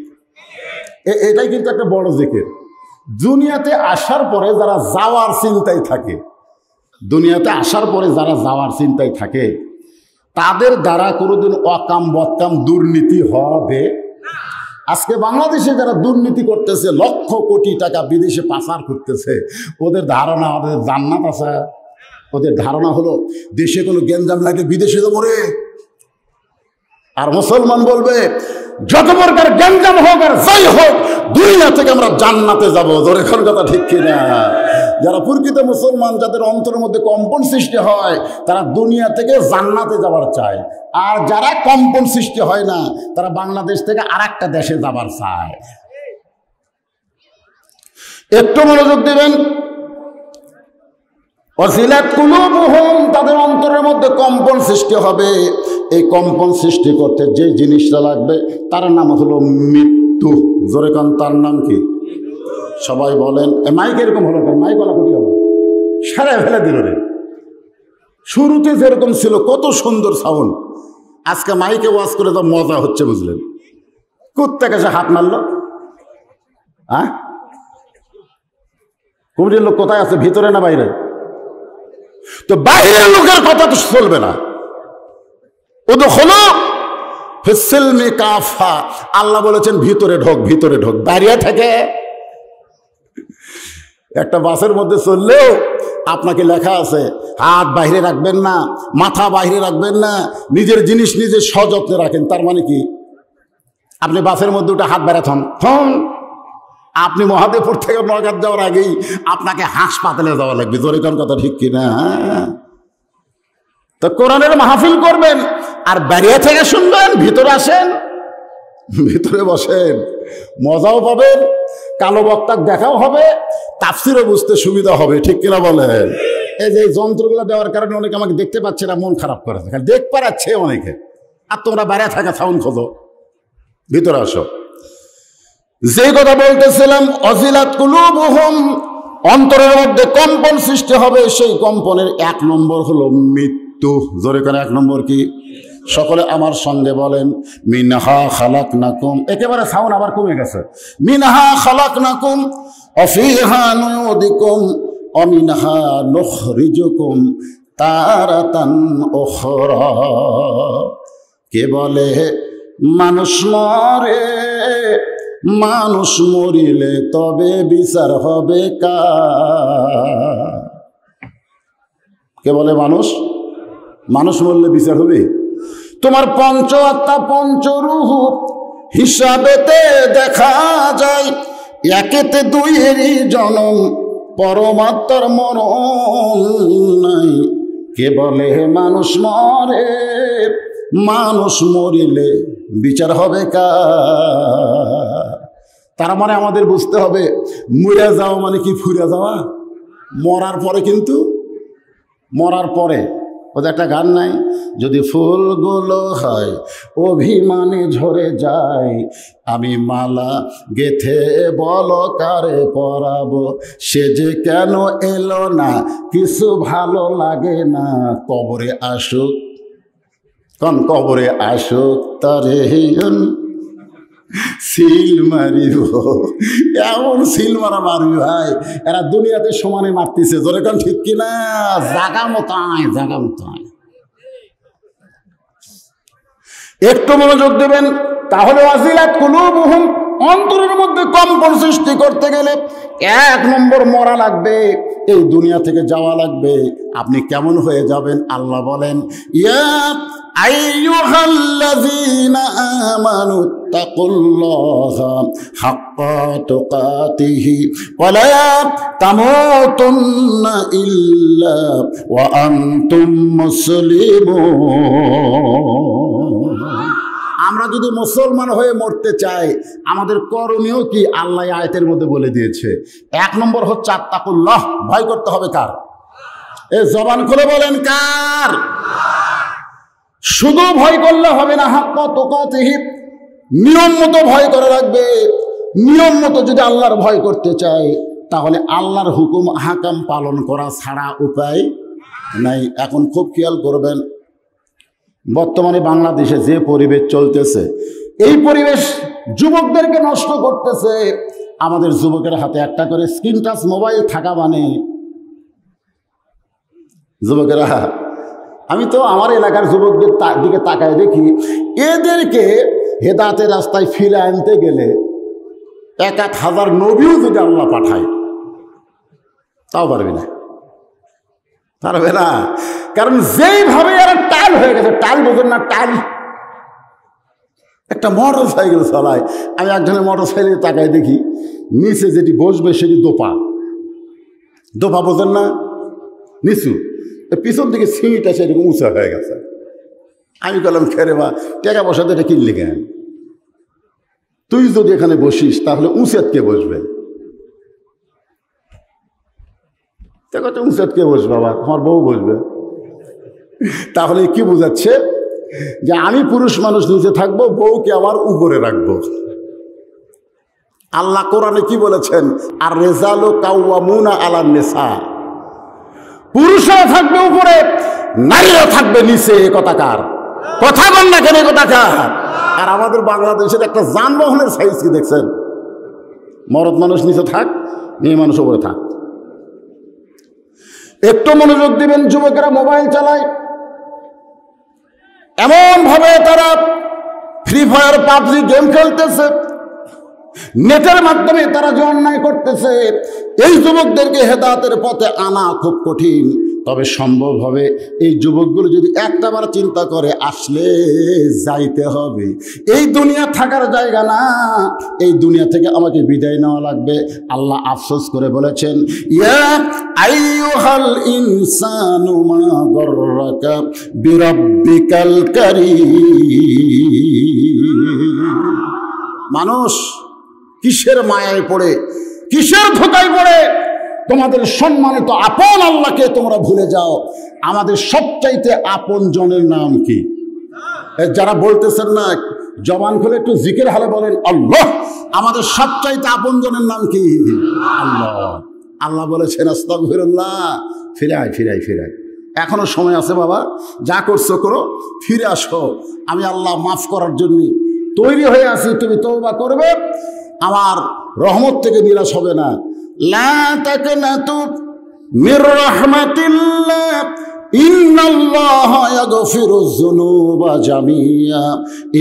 এটাই কিন্তু একটা বড় জিকির। দুনিয়াতে আসার পরে যারা যাওয়ার চিন্তায় থাকে, দুনিয়াতে আসার পরে যারা যাওয়ার চিন্তায় থাকে, তাদের দ্বারা কোনোদিন অকাম বদকাম দুর্নীতি হবে। আজকে বাংলাদেশে যারা দুর্নীতি করতেছে, লক্ষ কোটি টাকা বিদেশে পাচার করতেছে, ওদের ধারণা ওদের জান্নাত আছে। ওদের ধারণা হলো দেশে কোনো গ্যাঞ্জাম লাগে বিদেশে যাবো রে। আর মুসলমান বলবে যত প্রকার গ্যাঞ্জাম হোক আর যাই হোক, দুনিয়া থেকে আমরা জান্নাতে যাবো। জোরে কোন কথা ঠিক কিনা? যারা প্রকৃত মুসলমান, যাদের অন্তরের মধ্যে কম্পন সৃষ্টি হয়, তারা দুনিয়া থেকে জান্নাতে যাবার চায়। আর যারা কম্পন সৃষ্টি হয় না, তারা বাংলাদেশ থেকে আর একটা দেশে যাবার চায়। একটু মনোযোগ দিবেন। ওয়াজিলাত কুলুবুহুম, তাদের অন্তরের মধ্যে কম্পন সৃষ্টি হবে। এই কম্পন সৃষ্টি করতে যে জিনিসটা লাগবে তার নাম হলো মৃত্যু। জোরে কান, তার নাম কি? সবাই বলেন। মাইক এরকম হলো কেন? মাইক বলা কুটি হলো, সারা ফেলে দিল রে। শুরুতে যেরকম ছিল কত সুন্দর সাউন্ড, আজকে মাইকে ওয়াজ করে তো মজা হচ্ছে, বুঝলেন? কোত্থেকে সে হাত মারলো? হ্যাঁ, কমিটির লোক কোথায় আছে, ভিতরে না বাইরে? তো বাইরের লোকের কথা তো চলবে না। ও তো হলো ফিসসিলমি কাফা, আল্লাহ বলেছেন ভিতরে ঢোক, ভিতরে ঢোক। বাইরে থেকে একটা বাসের মধ্যে চললেও আপনাকে লেখা আছে হাত বাইরে রাখবেন না, মাথা বাইরে রাখবেন না, নিজের জিনিস নিজে সযত্নে রাখেন। তার মানে কি? আপনি বাসের মধ্যে ওটা হাত বাইরে থন, আপনি মহাদেবপুর থেকে নগাঁও যাওয়ার আগেই আপনাকে হাসপাতালে যাওয়া লাগবে। জোরে কোন কথা ঠিক কিনা? তো কোরআনের মাহফিল করবেন আর বাইরে থেকে শুনবেন, ভিতরে আসেন, ভিতরে বসেন, মজাও পাবেন, কালো বক্তার দেখাও হবে, তাফসিরও বুঝতে সুবিধা হবে। ঠিক কিনা বলেন? এই যে যন্ত্রগুলো দেওয়ার কারণে অনেকে আমাকে দেখতে পাচ্ছে না, মন খারাপ করে, দেখ পারাচ্ছে অনেকে। আর তোমরা বাইরে থাকা সাউন্ড খোঁজো, ভিতরে আসো। যে কথা বলতেছিলাম, ওয়াজিলাত কুলুবুহুম, অন্তরের মধ্যে কম্পন সৃষ্টি হবে। সেই কম্পনের এক নম্বর হলো মৃত্যু। জোরে করে, এক নম্বর কি? সকলে আমার সঙ্গে বলেন, মিনহা খালাকনাকুম। একেবারে সাউন্ড আবার কমে গেছে। মিনহা খালাকনাকুম ওয়া ফিহা নুয়িদুকুম ওয়া মিনহা নুখরিজুকুম তারাতান উখরা। কে বলে মানুষ মরে, মানুষ মরিলে তবে বিচার হবে কার? কে বলে মানুষ মরলে বিচার হবে? তোমার পঞ্চ আত্মা পঞ্চরূহ হিসাবেতে দেখা যায়, একেতে দুইয়েরই জনম, পরমাত্মার মরণ নাই। কে বলে মানুষ মরে, মানুষ মরিলে বিচার হবে কার? তার মানে আমাদের বুঝতে হবে, মরে যাওয়া মানে কি? ফুরে যাওয়া। মরার পরে কিন্তু, মরার পরে ওদের একটা গান নাই, যদি ফুলগুলো হয় অভিমানে ঝরে যায়, আমি মালা গেথে বলো কারে পরাবো, সে যে কেন এলো না, কিছু ভালো লাগে না, কবরে আসুক, কন কবরে আসুক তারে সিল মারিব। এমন সিল মারা মারবি ভাই, এরা দুনিয়াতে সমানে মারতেছে। জোরে কান ঠিক কিনা? জাগা মতায়, জাগা মতায়। একটু মনোযোগ দেবেন, তাহলে ওয়াজিলাত কুলুবুহুম, অন্তরের মধ্যে কম্পন সৃষ্টি করতে গেলে এক নম্বর মরা লাগবে, এই দুনিয়া থেকে যাওয়া লাগবে। আপনি কেমন হয়ে যাবেন? আল্লাহ বলেন, ইয়া আইয়ুহাল্লাযীনা আমানু তাকুল্লাহা হাক্কা তুকাতিহি ওয়া লা তামুতুন্না ইল্লা ওয়া আনতুম মুসলিমুন। আমরা যদি মুসলমান হয়ে মরতে চায় আমাদের করণীয় কি আল্লাহ আয়াতের মধ্যে বলে দিয়েছে। 1 নম্বর হচ্ছে আত্তাকুল্লাহ, ভয় করতে হবে কার? এ জবান খুলে বলেন কার? শুধু ভয় করলে হবে না, হাক্কা তুকাতিহি, নিয়ম মতো ভয় করা লাগবে। নিয়ম মতো যদি আল্লাহর ভয় করতে চায় তাহলে আল্লাহর হুকুম আহকাম পালন করা ছাড়া উপায় নাই। এখন খুব খেয়াল করবেন, বর্তমানে বাংলাদেশে যে পরিবেশ চলতেছে, এই পরিবেশ যুবকদেরকে নষ্ট করতেছে। আমাদের যুবকের হাতে একটা করে স্ক্রিন টাচ মোবাইল থাকা মানে, যুবকেরা, আমি তো আমার এলাকার যুবকদের দিকে তাকায় দেখি, এদেরকে হেদায়েতের রাস্তায় ফিরে আনতে গেলে 1,000 নবীও যদি আল্লাহ পাঠায় তাও পারবে না, পারবে না। কারণ যেইভাবে এরা টাল হয়ে গেছে, টাল বোঝেন না? টাল একটা মোটর সাইকেল চালায়, আমি একজনের মোটর সাইকেলে তাকায় দেখি নিচে যেটি বসবে সেটি দোপা, দোপা বোঝেন না? নিচু, পিছন দিকে সিঁড়িটা সেরকম উঁচা হয়ে গেছে। আমি বললাম, খেরে বা টাকা পয়সা এটা কিনলি কেন? তুই যদি এখানে বসিস তাহলে উঁচেত কে বসবে? উঁচেত কে বসবে? বাবা আমার বউ বসবে। তাহলে কি বোঝাচ্ছে? যে আমি পুরুষ মানুষ নিচে থাকবো, বউকে আমার উপরে রাখবো। আল্লাহ কোরআনে কি বলেছেন? আর রেজালু কাওয়ামুনা আলান নিসা, পুরুষরা থাকবে উপরে, নারীরা থাকবে নিচে। কথাকার কথা বল না কেন? কথাকার। আর আমাদের বাংলাদেশের একটা যানবাহনের সাইজ কি দেখছেন? মরদ মানুষ নিচে থাক, মেয়ে মানুষ উপরে থাক। একটু মনোযোগ দিবেন, যুবকেরা মোবাইল চালায়, এমন ভাবে তারা ফ্রি ফায়ার পাবজি গেম খেলতেছে, নেটের মাধ্যমে তারা যে অন্যায় করতেছে। এই যুবকদেরকে হেদায়েতের পথে আনা খুব কঠিন, তবে সম্ভব হবে। এই যুবকগুলো যদি একটাবার চিন্তা করে আসলে যাইতে হবে, এই দুনিয়া থাকার জায়গা না, এই দুনিয়া থেকে আমাকে বিদায় নেওয়া লাগবে। আল্লাহ আফসোস করে বলেছেন, ইয়া আইয়ুহাল ইনসানু মা গররাকা বিরাব্বিকাল কারীম। মানুষ কিসের মায়ায় পড়ে, কিসের ধোকায় পড়ে তোমাদের সম্মানিত আপন আল্লাহকে তোমরা ভুলে যাও। আমাদের সবচাইতে আপন জনের নাম কি? যারা বলতেছেন না, জবান খুলে একটু জিকির হালে বলেন আল্লাহ। আমাদের সবচাইতে আপন জনের নাম কি? আল্লাহ। আল্লাহ বলেছেন আস্তাগফিরুল্লাহ, ফিরাই ফিরাই ফিরাই, এখনো সময় আছে বাবা, যা করছো করো, ফিরে আসো। আমি আল্লাহ মাফ করার জন্য তৈরি হয়ে আছি, তুমি তওবা করবে, আমার রহমত থেকে নিরাশ হবে না। লা তাকনাতু মির রাহমাতিল্লাহ ইন্নাল্লাহা ইয়াগফিরুয যুনুবা জামিআ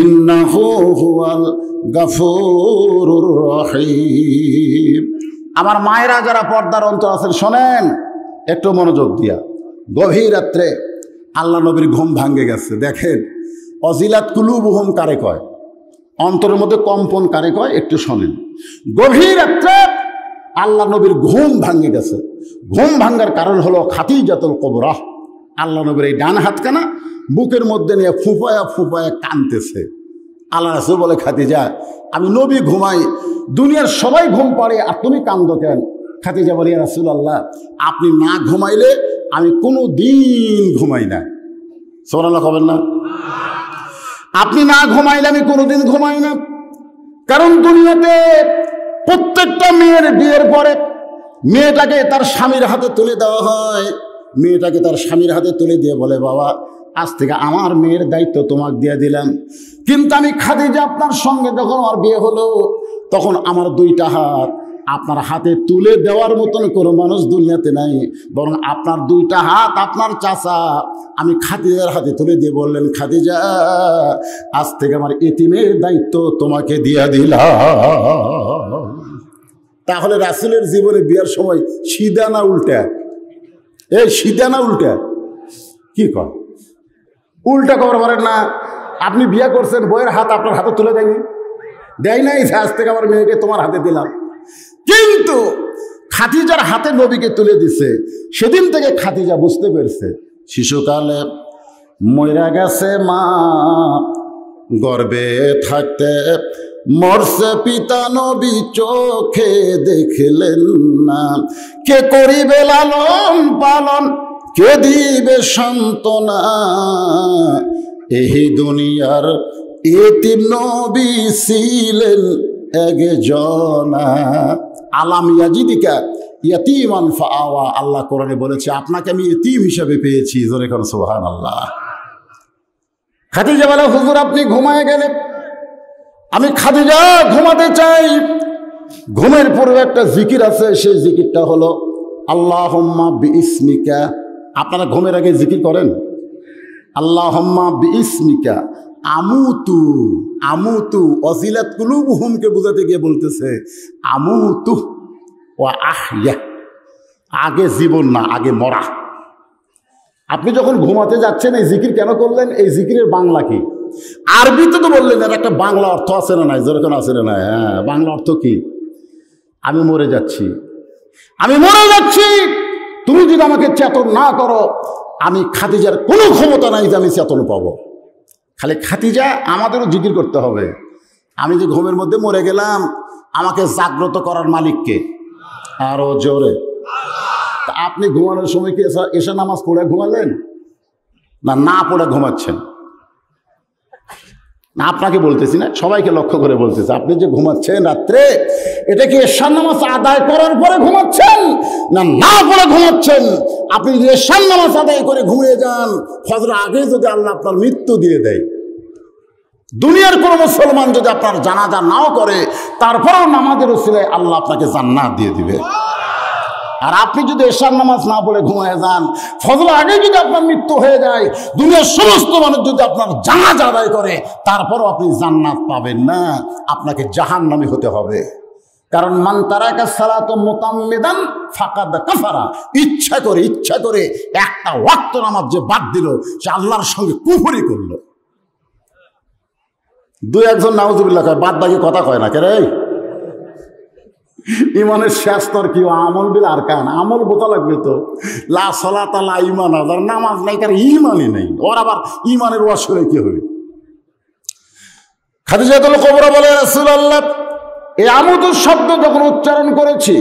ইন্নাহু হুয়াল গাফুরুর রহিম। আমার মায়েরা যারা পর্দার অন্তর আছেন শোনেন একটু মনোযোগ দিয়া। গভীর রাত্রে আল্লাহ নবীর ঘুম ভাঙ্গে গেছে। দেখেন, অজিলাত কুলুবুহুম কারে কয়? অন্তরের মধ্যে কম্পন কারে কয়? একটু শোনেন। গভীর রাত্রে আল্লাহ নবীর ঘুম ভাঙ্গে গেছে। ঘুম ভাঙ্গার কারণ হলো খাদিজাতুল কুবরা। আল্লাহ নবীর এই ডান হাতখানা বুকের মধ্যে নিয়ে ফুঁপায়া ফুঁপায়া কাঁদতেছে। আল্লাহ রাসূল বলে, খাদিজা, আমি নবী ঘুমাই, দুনিয়ার সবাই ঘুম পাড়ে, আর তুমি কান্দো কেন? খাদিজা বলে, ইয়া রাসূলুল্লাহ, আপনি না ঘুমাইলে আমি কোনো দিন ঘুমাই না। সুবহানাল্লাহ কবেন না? আপনি না ঘুমাইলে আমি কোনোদিন ঘুমাই না। কারণ দুনিয়াতে প্রত্যেকটা মেয়ের বিয়ের পরে মেয়েটাকে তার স্বামীর হাতে তুলে দেওয়া হয়। মেয়েটাকে তার স্বামীর হাতে তুলে দিয়ে বলে, বাবা, আজ থেকে আমার মেয়ের দায়িত্ব তোমাকে দিয়ে দিলাম। কিন্তু আমি খাদিজা আপনার সঙ্গে যখন আমার বিয়ে হলো, তখন আমার দুইটা হাত আপনার হাতে তুলে দেওয়ার মতন কোনো মানুষ দুনিয়াতে নাই, বরং আপনার দুইটা হাত আপনার চাচা আমি খাদিজার হাতে তুলে দিয়ে বললেন, খাদিজা, আজ থেকে আমার এতিমের দায়িত্ব তোমাকে দিয়ে দিলাম। তাহলে রাসূলের জীবনে বিয়ার সময় সিধা না উল্টা? এই সিধা না উল্টা? কি কর? উল্টা খবর বলেন না। আপনি বিয়ে করছেন, বইয়ের হাত আপনার হাতে তুলে দেয়নি? দেয় নাই, আজ থেকে আমার মেয়েকে তোমার হাতে দিলাম। কিন্তু খাদিজার হাতে নবীকে তুলে দিছে। সেদিন থেকে খাদিজা বুঝতে পেরেছে শিশুকালে মইরা গেছে মা, গর্বে থাকতে মরছে পিতা নবী চোখে দেখলেন না, কে করিবে লালন পালন, কে দিবে সান্ত্বনা, এই দুনিয়ার এতিম নবী ছিলেন একজনা। আলাম ইয়াজিদিকা ইয়াতীমান ফাআওয়া, আল্লাহ কোরআনে বলেছে আপনাকে আমি এতিম হিসেবে পেয়েছি। জোরে কোন সুবহানাল্লাহ। খাদিজা বলে হুজুর আপনি ঘুমায় গেলেন, আমি খাদিজা ঘুমাতে চাই। ঘুমের পূর্বে একটা জিকির আছে, সেই জিকিরটা হলো আল্লাহুম্মা বিইসমিকা। আপনারা ঘুমের আগে জিকির করেন? আল্লাহুম্মা বিইসমিকা আমুতু, আমুতু অজিলাত কুলুবুহুমকে বোঝাতে গিয়ে বলতেছে আমুতু ওয়া আহইয়া, আগে জীবন না, আগে মরা। আপনি যখন ঘুমাতে যাচ্ছেন এই জিকির কেন করলেন? এই জিকিরের বাংলা কি? আরবিতে তো বললেন, এর একটা বাংলা অর্থ আছে না নাই? যেরকম আছে না নাই? হ্যাঁ, বাংলা অর্থ কি? আমি মরে যাচ্ছি, আমি মরে যাচ্ছি, তুমি যদি আমাকে চেতন না করো, আমি খাদিজার কোনো ক্ষমতা নাই যে আমি চেতন পাবো। খালি খাদিজা, আমাদেরও জিকির করতে হবে। আমি যে ঘুমের মধ্যে মরে গেলাম, আমাকে জাগ্রত করার মালিককে। আরো জোরে। তা আপনি ঘুমানোর সময় কি এসা নামাজ পড়ে ঘুমালেন না না পড়ে ঘুমাচ্ছেন? না, আপনাকে বলতেছি না, সবাইকে লক্ষ্য করে বলতেছি, আপনি যে ঘুমাচ্ছেন রাত্রে, এটা কি এশার নামাজ আদায় করার পরে ঘুমাচ্ছেন না না পড়ে ঘুমাচ্ছেন? আপনি যদি এশার নামাজ আদায় করে ঘুমিয়ে যান, ফজর আগে যদি আল্লাহ আপনার মৃত্যু দিয়ে দেয়, দুনিয়ার কোনো মুসলমান যদি আপনার জানাজা নাও করে, তারপরেও নামাজের উসিলায় আল্লাহ আপনাকে জান্নাত দিয়ে দিবে। আর আপনি যদি এশার নামাজ না পড়ে ঘুমিয়ে যান, ফজর আগে যদি আপনার মৃত্যু হয়ে যায়, দুনিয়ার সমস্ত মানুষ যদি আপনার জানাজা আদায় করে, তারপরও আপনি জান্নাত পাবেন না, আপনাকে জাহান্নামী হতে হবে। কারণ মান তারাকা সালাতা মুতাম্মিদান ফাকাদ কাফারা, ইচ্ছা করে একটা ওয়াক্ত নামাজ যে বাদ দিল, সে আল্লাহর সঙ্গে কুফরি করলো। দুই একজন নাউজুবিল্লাহ কয়, বাদ বাকি কথা কয় না কে রে? ইমানের শেষ স্তর কি? আমল বিল আর কান, আমল বোতা লাগবে তো। লা সালাতা লা ঈমান, আর নামাজ নাই তার ঈমানই নেই, ওর আবার ঈমানের ওয়াজ করে কি হবে? খাদিজাতুল কুবরা বলে রাসূলুল্লাহ, এই আমুদুর শব্দ যখন উচ্চারণ করেছি,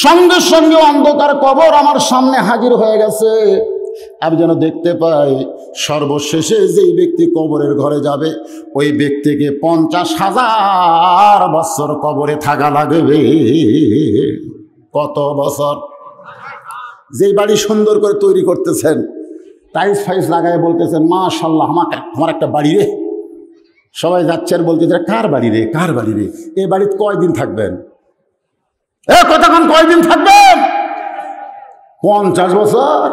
সঙ্গে সঙ্গে অন্ধকার কবর আমার সামনে হাজির হয়ে গেছে। আমি যেন দেখতে পাই সর্বশেষে যেই ব্যক্তি কবরের ঘরে যাবে, ওই ব্যক্তিকে 50,000 বছর কবরে থাকা লাগবে। কত বছর? যেই বাড়ি সুন্দর করে তৈরি করতেছেন, টাইলস ফাইলস লাগায় বলতেছেন মাশাআল্লাহ, আমার একটা বাড়ি রে। সবাই যাচ্ছেন বলতেছে কার বাড়ি রে, কার বাড়ি রে? এই বাড়িতে কয়দিন থাকবেন? কতক্ষণ কয়দিন থাকবেন? 50 বছর?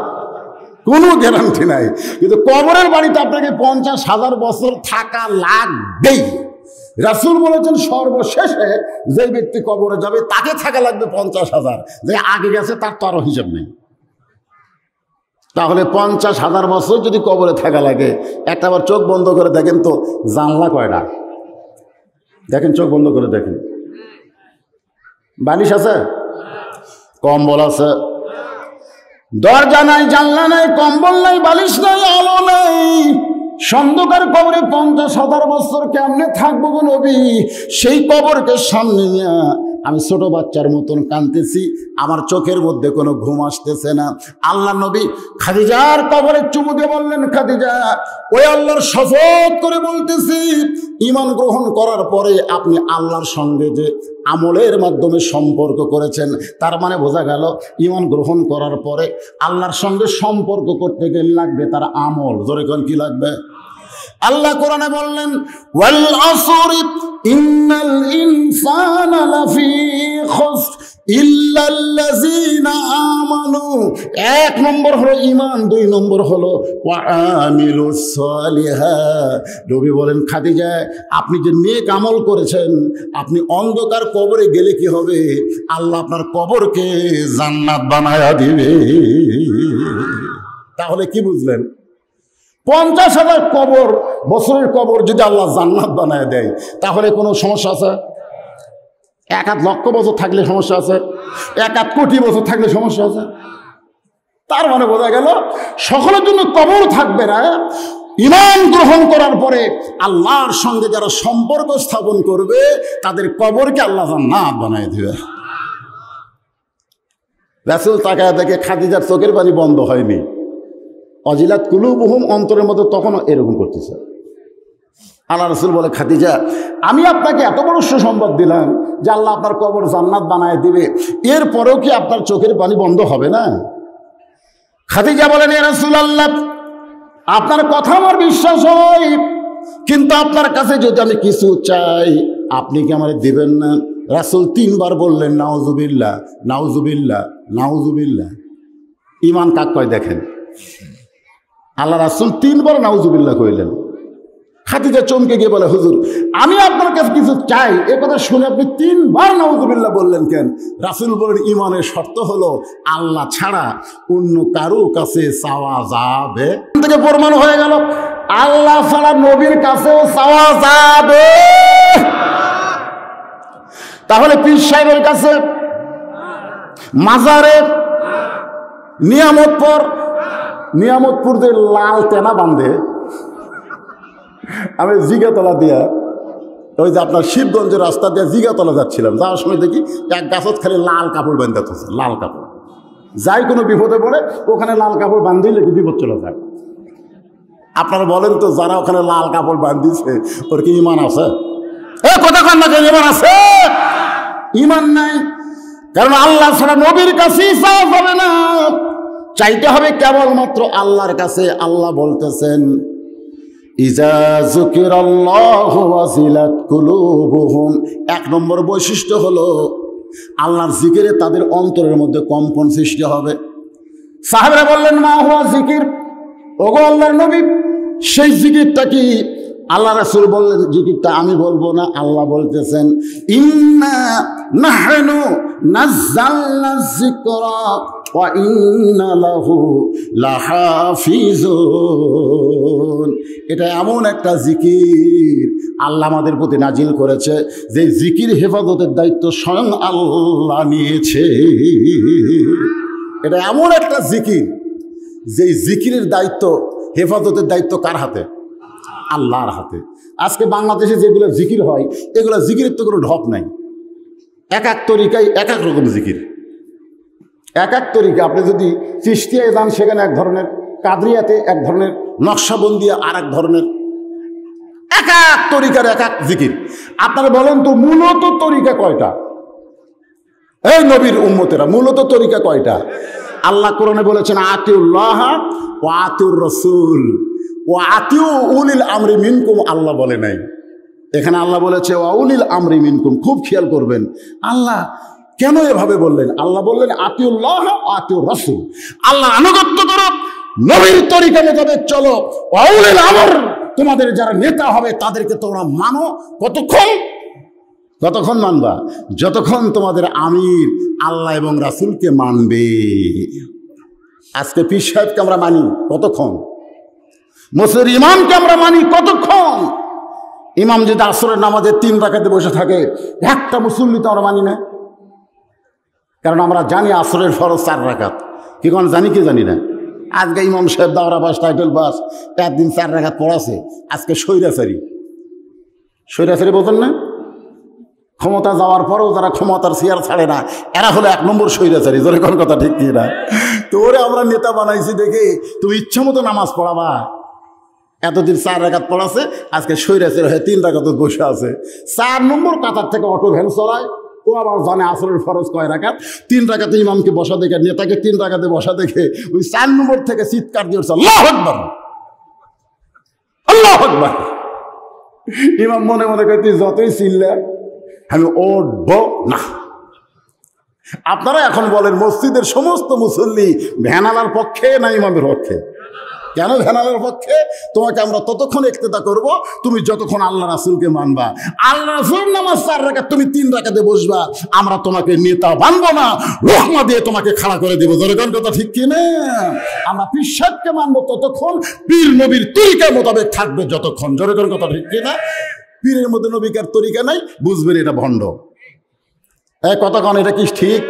কোনো গ্যারান্টি নাই। কিন্তু কবরের বাড়িতে আপনাকে 50,000 বছর থাকা লাগবেই। রাসূল বলেছেন সর্বশেষে যে ব্যক্তি কবরে যাবে তাকে থাকা লাগবে 50,000, যে আগে গেছে তার তো আরো হিসাব নেই। তাহলে 50,000 বছর যদি কবরে থাকা লাগে, একটা বার চোখ বন্ধ করে দেখেন তো জানলা কয়টা? দেখেন, চোখ বন্ধ করে দেখেন। বালিশ আছে? কম্বল আছে? দরজা নাই, জানলা নাই, কম্বল নাই, বালিশ নাই, আলো নাই। অন্ধকার কবরে 50,000 বছর কেমনে থাকবো গো নবী? সেই কবরকে সামনে নিয়ে আমি ছোট বাচ্চার মতন কাঁদতেছি, আমার চোখের মধ্যে কোনো ঘুম আসতেছে না। আল্লাহ নবী খাদিজার কবরে চুমু দিয়ে বললেন, খাদিজা, ওই আল্লাহর শপথ করে বলতেছি, ঈমান গ্রহণ করার পরে আপনি আল্লাহর সঙ্গে যে আমলের মাধ্যমে সম্পর্ক করেছেন, তার মানে বোঝা গেল ঈমান গ্রহণ করার পরে আল্লাহর সঙ্গে সম্পর্ক করতে গেলে লাগবে তার আমল। জোরে কোন কি লাগবে? আল্লাহ কোরআনে বললেন, ওয়াল আসরি ইন্নাল ইনসানা লাফি খুসর ইল্লাল্লাযিনা আমানু। 1 নম্বর হলো ঈমান, 2 নম্বর হলো ওয়া আমিলুস সালিহাত। নবী বলেন, খাদিজা, আপনি যে নেক আমল করেছেন, আপনি অন্ধকার কবরে গেলে কি হবে? আল্লাহ আপনার কবরকে জান্নাত বানায়া দিবে। তাহলে কি বুঝলেন? 50,000 কবর বছরের কবর যদি আল্লাহ জান্নাত বানায় দেয়, তাহলে কোনো সমস্যা আছে? 1 লক্ষ বছর থাকলে সমস্যা আছে? 1 কোটি বছর থাকলে সমস্যা আছে? তার মানে বোঝা গেল সকলের জন্য কবর থাকবে না, ঈমান গ্রহণ করার পরে আল্লাহর সঙ্গে যারা সম্পর্ক স্থাপন করবে তাদের কবরকে আল্লাহ জান্নাত বানায় দিবে। রাসূল তাকায় দেখে খাদিজার চোখের পানি বন্ধ হয়নি। অজিলাত কুলুবুহুম, অন্তরের মধ্যে তখনও এরকম করতেছে। আল্লাহ রাসূল বলে, খাদিজা, আমি আপনাকে এত বড় সুসংবাদ দিলাম যে আল্লাহ আপনার কবর জান্নাত বানায় দিবে, এরপরেও কি আপনার চোখের পানি বন্ধ হবে না? খাদিজা বলেন, ইয়া রাসূলুল্লাহ, আপনার কথা আমার বিশ্বাস হয়, কিন্তু আপনার কাছে যদি আমি কিছু চাই আপনি কি আমার দিবেন না? রাসূল 3 বার বললেন, নাউজুবিল্লাহ, নাউজুবিল্লাহ, নাউজুবিল্লাহ। ঈমান কাক কয় দেখেন, আল্লাহ রাসূল 3 বার নাউজুবিল্লাহ কইলেন। খাদিজা চমকে গিয়ে বলে, হুজুর, আমি আপনার কাছে কিছু চাই, এ কথা শুনে আপনি 3 বার নাউজুবিল্লাহ বললেন কেন? রাসূল বলেন, ঈমানের শর্ত হলো আল্লাহ ছাড়া অন্য কারো কাছে চাওয়া যাবে। থেকে প্রমাণ হয়ে গেল আল্লাহ ছাড়া নবীর কাছেও চাওয়া যাবে। তাহলে পীর সাহেবের কাছে, মাজারে, নিয়ামতপুর যে লাল তেনা বাঁধে, আমি জিগাতলা দিয়া, ওই যে আপনার শিবগঞ্জের রাস্তা দিয়ে জিগাতলা যাচ্ছিলাম, যাওয়ার সময় দেখি এক গাছত খালি লাল কাপড় বাঁধতে হচ্ছে, লাল কাপড়। যাই কোনো বিপদে পড়ে ওখানে লাল কাপড় বাঁধলেই নাকি বিপদ চলে যায়। আপনারা বলেন তো, যারা ওখানে লাল কাপড় বাঁধিছে ওর কি ঈমান আছে? কথা কন না, ঈমান আছে? ঈমান নাই, কারণ আল্লাহ ছাড়া নবীর কাছেই চাওয়া যাবে না, চাইতে হবে কেবলমাত্র আল্লাহর কাছে। আল্লাহ বলতেছেন, ইজা যুকিরাল্লাহু ওয়াজিলাত কুলুবুহুম, 1 নম্বর বৈশিষ্ট্য হলো আল্লাহর জিকিরে তাদের অন্তরের মধ্যে কম্পন সৃষ্টি হবে। সাহাবারা বললেন, মা হুয়া জিকির, ওগো আল্লাহর নবী, সেই জিকিরটা কি? আল্লাহ রাসূল বললেন, জিকিরটা আমি বলবো না, আল্লাহ বলতেছেন, ইন্না নাহনু নাযালনা যিকরা ওয়া ইন্না লাহু লাহাফিজুন। এটা এমন একটা জিকির আল্লাহ আমাদের প্রতি নাজিল করেছে, যে জিকির হেফাজতের দায়িত্ব স্বয়ং আল্লাহ নিয়েছে। এটা এমন একটা জিকির, যে জিকিরের দায়িত্ব, হেফাজতের দায়িত্ব কার হাতে? আল্লাহর হাতে। আজকে বাংলাদেশে যেগুলো জিকির হয়, এগুলো জিকিরের তো কোনো ঢপ নাই। এক এক তরিকায় এক এক রকম জিকির, এক এক তরিকা। আপনি যদি চিশতিয়ায় যান, সেখানে এক ধরনের, কাদরিয়াতে এক ধরনের, নকশাবন্দিয়া আর এক ধরনের, এক এক তরিকার এক এক জিকির। আপনারা বলেন তো, মূলত তরিকা কয়টা? এই নবীর উম্মতেরা, মূলত তরিকা কয়টা? আল্লাহ কোরআনে বলেছেন, আতিউল্লাহ ওয়া আতিউর রাসূল ওয়া আতিউ উলিল আমরি মিনকুম। আল্লাহ বলে নাই, এখানে আল্লাহ বলেছে ওয়া উলিল আমরি মিনকুম। খুব খেয়াল করবেন, আল্লাহ কেন এভাবে বললেন? আল্লাহ বললেন আতিউল্লাহ ওয়া আতিউর রাসূল, আল্লাহ আনুগত্য করো, নবীর তরিকা মোতাবেক চলো। ওয়া উলিল আমর, তোমাদের যারা নেতা হবে তাদেরকে তোমরা মানো। কতক্ষণ মানবা? যতক্ষণ তোমাদের আমির আল্লাহ এবং রাসূলকে মানবে। আজকে পীর সাহেবকে আমরা মানি কতক্ষণ? মসজিদের ইমামকে আমরা মানি কতক্ষণ? ইমাম যদি আসরের নামাজে 3 রাকাতে বসে থাকে, একটা মুসল্লি তো আমরা মানি না। কারণ আমরা জানি আসরের ফরজ 4 রাকাত। কি কোন জানি কি জানি না? আজকে ইমাম সাহেব দাওরা পাস, টাইটেল পাস, একদিন 4 রাকাত পড়াছে। আজকে স্বৈরাচারী বোঝেন না? ক্ষমতা যাওয়ার পরেও যারা ক্ষমতার চেয়ার ছাড়ে না, এরা হলো 1 নম্বর স্বৈরাচারী। জোরে কোন কথা ঠিক কি না? তো ওরে আমরা নেতা বানাইছি দেখে তুমি ইচ্ছা মতো নামাজ পড়াবা। এতদিন 4 রাকাত পড়াছে, আজকে স্বৈরাচারী হয়ে 3 রাকাত বসে আছে। 4 নম্বর কাতার থেকে অটো ভ্যান চলায়, ও আবার জানে আসরের ফরজ কয় রাকাত। 3 রাকাতে ইমামকে বসা দেখে, নেতাকে 3 রাকাতে বসা দেখে ওই 4 নম্বর থেকে চিৎকার দিয়ে উঠছে, আল্লাহু আকবার, আল্লাহু আকবার। ইমাম মনে মনে কয়, তুই যতই চিল্লা আমি উঠব না। আপনারা এখন বলেন, মসজিদের সমস্ত মুসল্লি ভ্যানালার পক্ষে না ইমামের পক্ষে? কেন ভ্যানালার পক্ষে? তোমাকে আমরা ততক্ষণ ইক্তেদা করব তুমি যতক্ষণ আল্লাহ রাসূলকে মানবা। আল্লাহ রাসূল নামাজ 4 রাকাত, তুমি 3 রাকাতে বসবা, আমরা তোমাকে নেতা মানবো না, রহমা দিয়ে তোমাকে খাড়া করে দেবো। জোরে কোন কথা ঠিক কি না? আমরা পীর সাহেবকে মানবো ততক্ষণ, পীর নবীর তরিকা মোতাবেক থাকবে যতক্ষণ। জোরে কোন কথা ঠিক কি না? পীরের মধ্যে নবীকার তরিকা নাই, বুঝবেন এটা ভণ্ড। কতক্ষণ এটা কি ঠিক?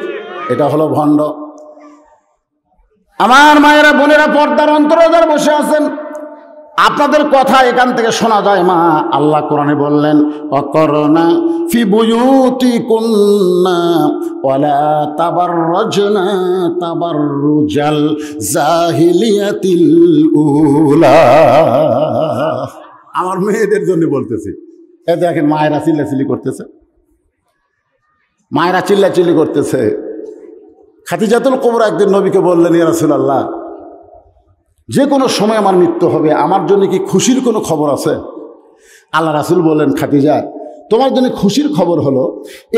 এটা হলো ভণ্ড। আমার মায়েরা, বোনেরা, পর্দার অন্তরে যারা বসে আছেন, আপনাদের কথা এখান থেকে শোনা যায় মা। আল্লাহ কোরআনে বললেন অকরনা ফি বুয়ুতিকুন্না ওয়ালা তাবাররাজনা তাবাররুজাল জাহিলিয়াতিল উলা। আমার মেয়েদের জন্য বলতেছি। এ দেখেন মায়েরা চিল্লাচিল্লি করতেছে, মায়েরা চিল্লাচিল্লি করতেছে। খাদিজাতুল কুবরা একদিন নবীকে বললেন, ইয়া রাসূলুল্লাহ, যে কোনো সময় আমার মৃত্যু হবে, আমার জন্য কি খুশির কোনো খবর আছে? আল্লাহ রাসূল বললেন, খাদিজা, তোমার জন্য খুশির খবর হলো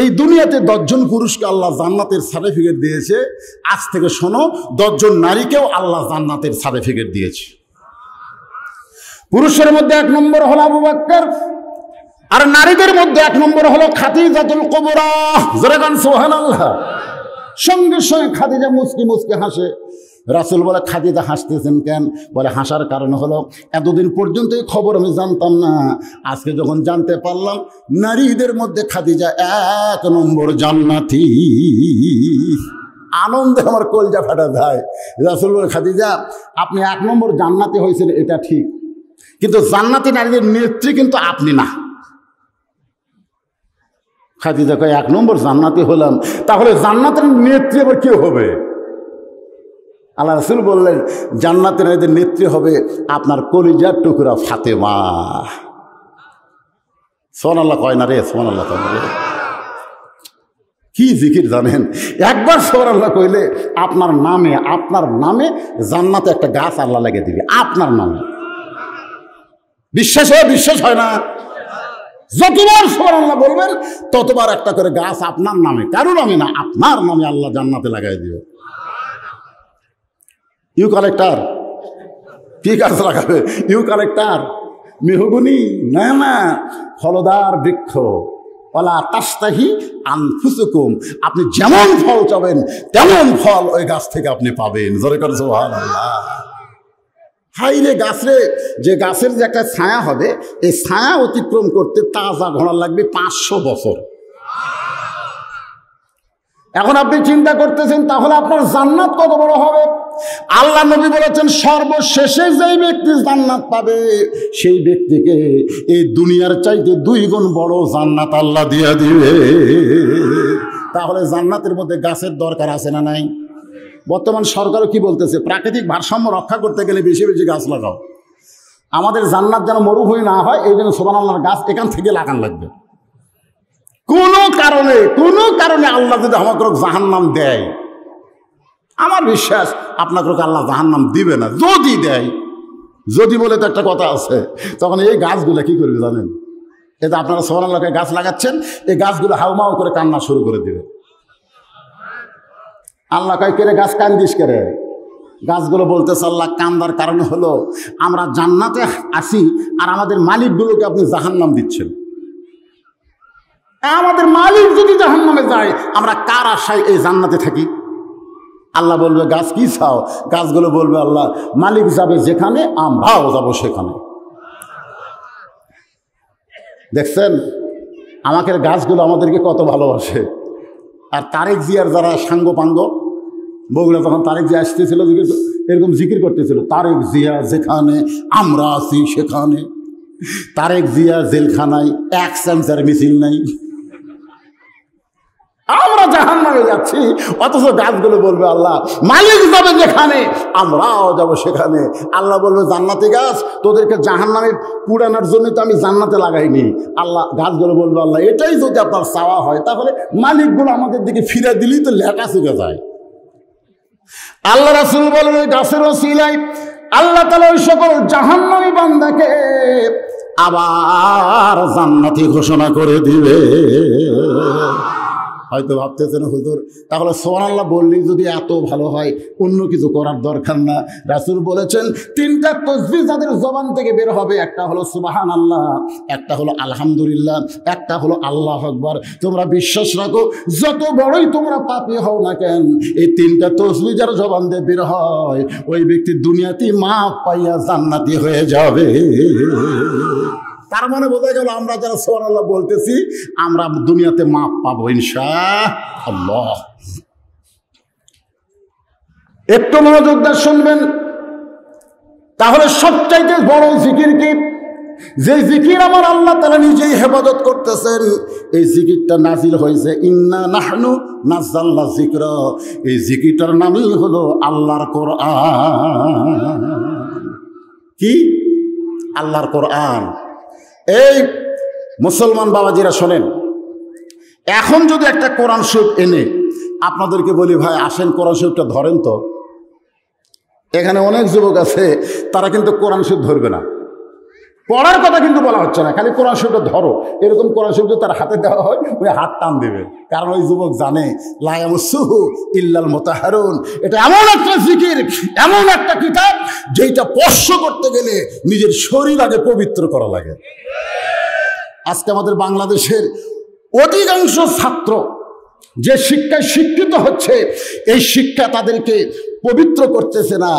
এই দুনিয়াতে 10 জন পুরুষকে আল্লাহ জান্নাতের সার্টিফিকেট দিয়েছে। আজ থেকে শোনো, 10 জন নারীকেও আল্লাহ জান্নাতের সার্টিফিকেট দিয়েছে। পুরুষের মধ্যে 1 নম্বর হলো আবু বকর, আর নারীদের মধ্যে 1 নম্বর হলো খাদিজাতুল কুবরা। জোরে গান সুবহানাল্লাহ। সঙ্গে সঙ্গে খাদিজা মুচকি মুচকি হাসে। রাসূল বলে, খাদিজা হাসতেছেন কেন? বলে, হাসার কারণ হলো এতদিন পর্যন্ত এই খবর আমি জানতাম না, আজকে যখন জানতে পারলাম নারীদের মধ্যে খাদিজা 1 নম্বর জান্নাতি। আনন্দে আমার কলজা ফাটা যায়। রাসূল বলে, খাদিজা, আপনি 1 নম্বর জান্নাতি হয়েছেন এটা ঠিক, কিন্তু জান্নাতি নারীদের নেত্রী কিন্তু আপনি না। খাদিজা কয়, 1 নম্বর জান্নাতি হলাম, তাহলে জান্নাতের নেত্রী আবার কেউ হবে? আল্লাহ রাসূল বললেন, জান্নাতের নারীদের নেত্রী হবে আপনার কলিজার টুকরা ফাতেমা। সুবহানাল্লাহ কয় না রে? সুবহানাল্লাহ কয় না রে? কি জিকির জানেন? একবার সুবহানাল্লাহ কইলে আপনার নামে জান্নাতে একটা গাছ আল্লাহ লাগিয়ে দিবে, আপনার নামে। বিশ্বাস হয় না? যতবার সুবহানাল্লাহ বলবেন ততবার একটা করে গাছ আপনার নামে, কারো নামে না, আপনার নামে আল্লাহ জান্নাতে লাগাই দিবে। ইউক্যালিপটাস কি গাছ লাগাবে? Eucalyptus, mahogany? না, ফলদার বৃক্ষ। ওয়ালা তাস্তাহি আনফুসুকুম, আপনি যেমন ফল চাবেন তেমন ফল ওই গাছ থেকে আপনি পাবেন। জোরে করে সুবহানাল্লাহ। হাই রে গাছ রে, যে গাছের যে একটা ছায়া হবে, এই ছায়া অতিক্রম করতে তাজা ঘোড়া লাগবে 500 বছর। এখন আপনি চিন্তা করতেছেন তাহলে আপনার জান্নাত কত বড় হবে? আল্লাহ নবী বলেছেন, সর্বশেষে যেই ব্যক্তি জান্নাত পাবে সেই ব্যক্তিকে এই দুনিয়ার চাইতে 2 গুণ বড় জান্নাত আল্লাহ দিয়ে দিবে। তাহলে জান্নাতের মধ্যে গাছের দরকার আছে না নাই? বর্তমান সরকারও কি বলতেছে, প্রাকৃতিক ভারসাম্য রক্ষা করতে গেলে বেশি বেশি গাছ লাগাও। আমাদের জান্নাত যেন মরুভূমি না হয়, এই জন্য সুবহানাল্লাহর গাছ এখান থেকে লাগান লাগবে। কোনো কারণে আল্লাহ যদি আমাকে জাহান্নাম দেয়, আমার বিশ্বাস আপনাকে আল্লাহ জাহান্নাম দিবে না। যদি দেয়, যদি বলে তো একটা কথা আছে, তখন এই গাছগুলো কি করবে জানেন? এটা আপনারা সুবহানাল্লাহকে গাছ লাগাচ্ছেন, এই গাছগুলো হাউমাউ করে কান্না শুরু করে দিবে। আল্লাহ কয়, কেরে গাছ কান্দিস কেরে? গাছগুলো বলতেছে, আল্লাহ কান্দার কারণ হলো আমরা জান্নাতে আসি আর আমাদের মালিকগুলোকে আপনি জাহান্নাম দিচ্ছেন। আমাদের মালিক যদি জাহান্নামে যায়, আমরা কার আশায় এই জান্নাতে থাকি? আল্লাহ বলবে, গাছ কি চাও? গাছগুলো বলবে, আল্লাহ মালিক যাবে যেখানে আমরাও যাব সেখানে। দেখছেন আমাদের গাছগুলো আমাদেরকে কত ভালোবাসে। আর তারেক জিয়ার যারা সাঙ্গপাঙ্গ বগুড়া, তখন তারেক জিয়া আসতেছিল, এরকম জিকির করতেছিল, তারেক জিয়া যেখানে আমরা আছি সেখানে। তারেক জিয়া জেলখানায় 1 সেন্সার মিছিল নাই, আমরা জাহান্নামে যাচ্ছি, অথচ গাছগুলো বলবে, আল্লাহ মালিক যাবে যেখানে আমরাও যাব সেখানে। আল্লাহ বলবে, জান্নাতি গাছ, তোদেরকে জাহান্নামে পুরানোর জন্য তো আমি জান্নাতে লাগাইনি। আল্লাহ গাছগুলো বলবে, আল্লাহ এটাই যদি আপনার চাওয়া হয় তাহলে মালিকগুলো আমাদের দিকে ফিরে দিলেই তো লেখা শিখে যায়। আল্লাহ রাসূল বলেন, ওই গাছের ওসিলায় আল্লাহ তাআলা ওই সকল জাহান্নামী বান্দাকে আবার জান্নাতি ঘোষণা করে দিবে। হয়তো ভাবতেছেন, হুজুর তাহলে সুবহানাল্লাহ বললেই যদি এত ভালো হয়, অন্য কিছু করার দরকার না। রাসূল বলেছেন, 3টা তাসবিহ যাদের জবান থেকে বের হবে, একটা হলো সুবহানাল্লাহ, একটা হলো আলহামদুলিল্লাহ, একটা হলো আল্লাহু আকবার। তোমরা বিশ্বাস রাখো, যত বড়ই তোমরা পাপী হও না কেন, এই 3টা তাসবিহ যার জবান দিয়ে বের হয়, ওই ব্যক্তি দুনিয়াতেই মাপ পাইয়া জান্নাতি হয়ে যাবে। তার মানে বোঝা গেল, আমরা যারা সুবহানাল্লাহ বলতেছি আমরা দুনিয়াতে মাপ পাবো ইনশাআল্লাহ। একটু মনোযোগ দিয়ে শুনবেন। তাহলে সবচাইতে বড় জিকির কি? যে জিকির আমার আল্লাহ তাআলা নিজেই হেফাজত করতেছেন, এই জিকিরটা নাজিল হয়েছে ইন্না নাহনু নাযালনা যিকরা, এই জিকিরটার নামই হলো আল্লাহর কোরআন। কি? আল্লাহর কোরআন। এই মুসলমান বাবাজিরা শোনেন, এখন যদি একটা কোরআন শরীফ এনে আপনাদেরকে বলি, ভাই আসেন কোরআন শরীফটা ধরেন তো, এখানে অনেক যুবক আছে তারা কিন্তু কোরআন শরীফ ধরবে না। পড়ার কথা কিন্তু বলা হচ্ছে না, খালি কোরআন শরীফটা ধরো, এরকম কোরআন শরীফ তার হাতে দেওয়া হয়, ওই হাত টান দেবে। কারণ ওই যুবক জানে লা ইয়ামাসসুহু ইল্লাল মুতাহহারুন, এটা এমন একটা জিকির, এমন একটা কিতাব যেটা স্পর্শ করতে গেলে নিজের শরীর আগে পবিত্র করা লাগে। আজকে আমাদের বাংলাদেশের অধিকাংশ ছাত্র যে শিক্ষায় শিক্ষিত হচ্ছে, এই শিক্ষা তাদেরকে পবিত্র করতেছে না,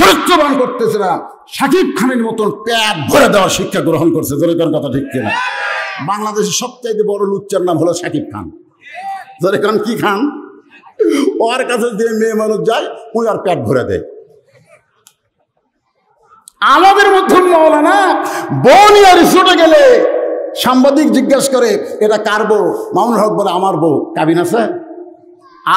চরিত্রবান করতেছে না। শাকিব খানের মতন পেট ভরে দেওয়া শিক্ষা গ্রহণ করছে। জোরেকার কথা ঠিক কিনা? বাংলাদেশের সবচাইতে বড় লুচ্চার নাম হলো শাকিব খান। জোরেকান কি খান? ওর কাছে যে মেয়ে মানুষ যায় ওই আর পেট ভরে দেয়। আমাদের মধ্যে মৌলানা বউ নিয়ে রিসোর্টে গেলে সাংবাদিক জিজ্ঞাসা করে এটা কার বউ? মামুনুল হক বলে আমার বউ। কাবিন আছে?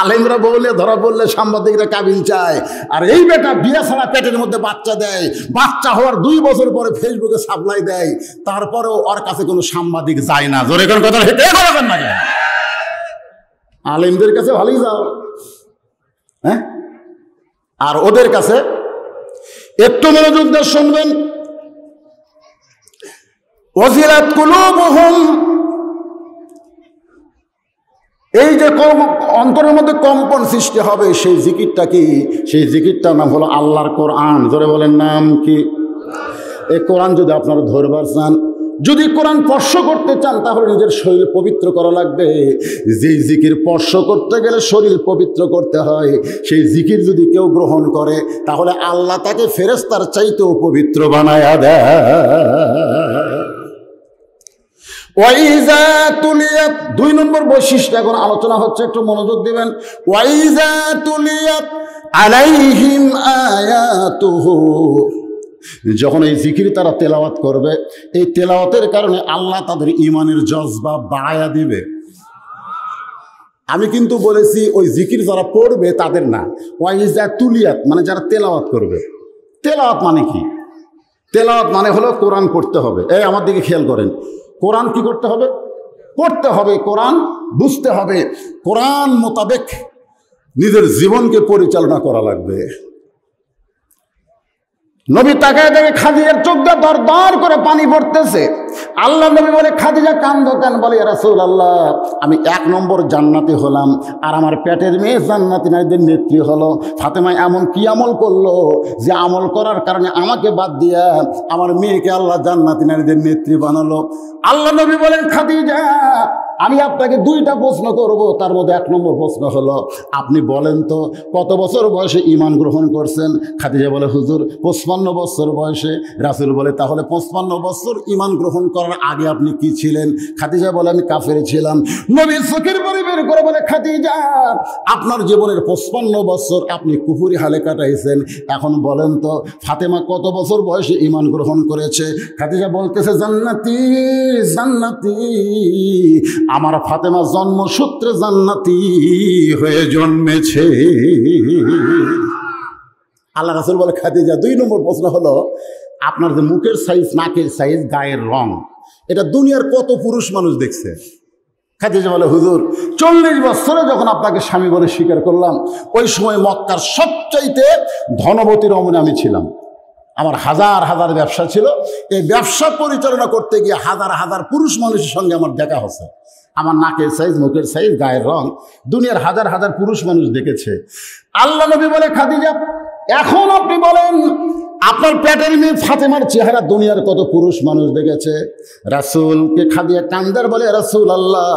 আলেমরা বলে ধরা পড়লে সাংবাদিকরা কাবিন চায়। আর এই বেটা বিয়ে ছাড়া পেটের মধ্যে বাচ্চা দেয়, বাচ্চা হওয়ার 2 বছর পরে ফেসবুকে সাপ্লাই দেয়, তারপরেও ওর কাছে কোনো সাংবাদিক যায় না। জোরে কোন কথা হেঁটে বলবেন না কেন? আলেমদের কাছে ভালোই যাও, হ্যাঁ? আর ওদের কাছে একটু মনোযোগ দিয়ে শুনবেন। ওয়াজিলাত কুলুবুহুম, এই যে অন্তরের মধ্যে কম্পন সৃষ্টি হবে, সেই জিকিরটা কি? সেই জিকিরটার নাম হলো আল্লাহর কোরআন। ধরে বলেন নাম কি? এই কোরআন যদি আপনারা ধরবার চান, যদি কোরআন স্পর্শ করতে চান, তাহলে নিজের শরীর পবিত্র করা লাগবে। যেই জিকির স্পর্শ করতে গেলে শরীর পবিত্র করতে হয়, সেই জিকির যদি কেউ গ্রহণ করে তাহলে আল্লাহ তাকে ফেরেশতার চাইতেও পবিত্র বানায়া দেয়। ওয়াইজা তুলিয়াত, 2 নম্বর বৈশিষ্ট্য এখন আলোচনা হচ্ছে, একটু মনোযোগ দিবেন। ওয়াইজা তুলিয়াত আলাইহিম আয়াতুহু, যখন এই জিকির তারা তেলাওয়াত করবে, এই তেলাওয়াতের কারণে আল্লাহ তাদের ঈমানের জজবা বাড়ায়া দিবে। আমি কিন্তু বলেছি ওই জিকির যারা পড়বে তাদের না, ওয়াইজা তুলিয়াত মানে যারা তেলাওয়াত করবে। তেলাওয়াত মানে কি? তেলাওয়াত মানে হলো কোরআন পড়তে হবে। এই আমার দিকে খেয়াল করেন, কোরআন কি করতে হবে? পড়তে হবে, কোরআন বুঝতে হবে, কোরআন মোতাবেক নিজের জীবনকে পরিচালনা করা লাগবে। নবী তাকায় দেখে খাদিজার চোখ দিয়ে দর দর করে পানি পড়তেছে। আল্লাহ নবী বলে, খাদিজা কান্দো কেন? বলে, ইয়া রাসূলুল্লাহ, আমি 1 নম্বর জান্নাতি হলাম, আর আমার পেটের মেয়ে জান্নাতি নারীদের নেত্রী হলো। ফাতেমা এমন কি আমল করলো যে আমল করার কারণে আমাকে বাদ দিয়া আমার মেয়েকে আল্লাহ জান্নাতি নারীদের নেত্রী বানালো। আল্লাহ নবী বলেন, খাদিজা আমি আপনাকে 2টা প্রশ্ন করব, তার মধ্যে 1 নম্বর প্রশ্ন হলো আপনি বলেন তো কত বছর বয়সে ঈমান গ্রহণ করছেন? খাদিজা বলে, হুজুর 55 বছর বয়সে। রাসূল বলে, তাহলে 55 বছর ঈমান গ্রহণ করার আগে আপনি কি ছিলেন? খাদিজা বলে, আমি কাফের ছিলাম। নবী চোখের পানি বের করে বলে, খাদিজা আপনার জীবনের 55 বছর আপনি কুফরি হালে কাটাইছেন, এখন বলেন তো ফাতেমা কত বছর বয়সে ঈমান গ্রহণ করেছে? খাদিজা বলতেছে, জান্নাতি জান্নাতি, আমার ফাতেমা জন্মসূত্রে জান্নাতি হয়ে জন্মেছে। আল্লাহ রাসূল বলে, খাদিজা 2 নম্বর প্রশ্ন হলো আপনার যে মুখের সাইজ, নাকের সাইজ, গায়ের রং, এটা দুনিয়ার কত পুরুষ মানুষ দেখছে? খাদিজা বলে, হুজুর 40 বছরে যখন আপনাকে স্বামী বলে স্বীকার করলাম, ওই সময় মক্কার সবচাইতে ধনবতী রমণী আমি ছিলাম। আমার হাজার হাজার ব্যবসা ছিল, এই ব্যবসা পরিচালনা করতে গিয়ে হাজার হাজার পুরুষ মানুষের সঙ্গে আমার দেখা হচ্ছে। আমার নাকের সাইজ, মুখের সাইজ, গায়ের রং দুনিয়ার হাজার হাজার পুরুষ মানুষ দেখেছে। আল্লাহ নবী বলে, খাদিজা এখন আপনি বলেন আপনার পেটের মেয়ে ফাতেমার চেহারা দুনিয়ার কত পুরুষ মানুষ দেখেছে? রাসূলকে খাদিজা কান্দার বলে, রাসূলুল্লাহ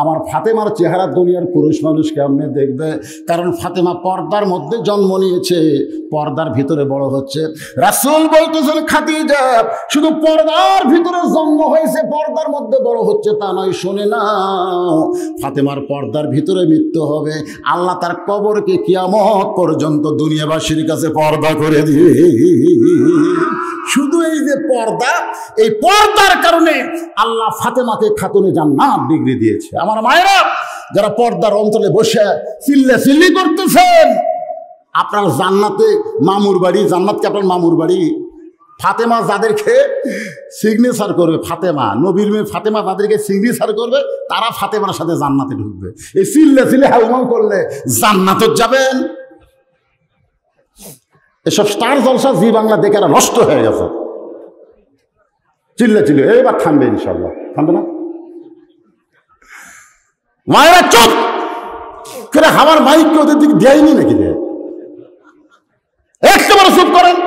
আমার ফাতেমার চেহারা দুনিয়ার পুরুষ মানুষ কেমনে দেখবে? কারণ ফাতেমা পর্দার মধ্যে জন্ম নিয়েছে, পর্দার ভিতরে বড় হচ্ছে। রাসূল বলতেছেন, খাদিজা শুধু পর্দার ভিতরে জন্ম হয়েছে, পর্দার মধ্যে বড় হচ্ছে তা নয়, শুনে নাও ফাতেমার পর্দার ভিতরে মৃত্যু হবে। আল্লাহ তার কবরকে কিয়ামত পর্যন্ত দুনিয়াবাসীর কাছে পর্দা করে দিবে। শুধু এই যে পর্দা, এই পর্দার কারণে আল্লাহ ফাতেমাকে খাতুনে জান্নাত ডিগ্রি দিয়েছে। আমার মায়েরা, যারা পর্দার অঞ্চলে বসে চিল্লাচিল্লি করতেছেন, আপনার জান্নাতে মামুর বাড়ি, জান্নাতকে আপনার মামুর বাড়ি। ফাতেমা যাদেরকে সিগনেচার করবে, ফাতেমা নবীর মেয়ে ফাতেমা যাদেরকে সিগনেচার করবে, তারা ফাতেমার সাথে জান্নাতে ঢুকবে। এই চিল্লাচিল্লি হাউমাউ করলে জান্নাতে যাবেন? এসব স্টার জলসা জি বাংলা দেখে এরা নষ্ট হয়ে গেছে। চিল্লাচিল্লি এবার থামবে, ইনশাল্লাহ থামবে না। মায়েরা চুপ করে, আমার মাইককে ওদের দিকে দেয়নি নাকি? দেয় একেবারে চুপ করেন।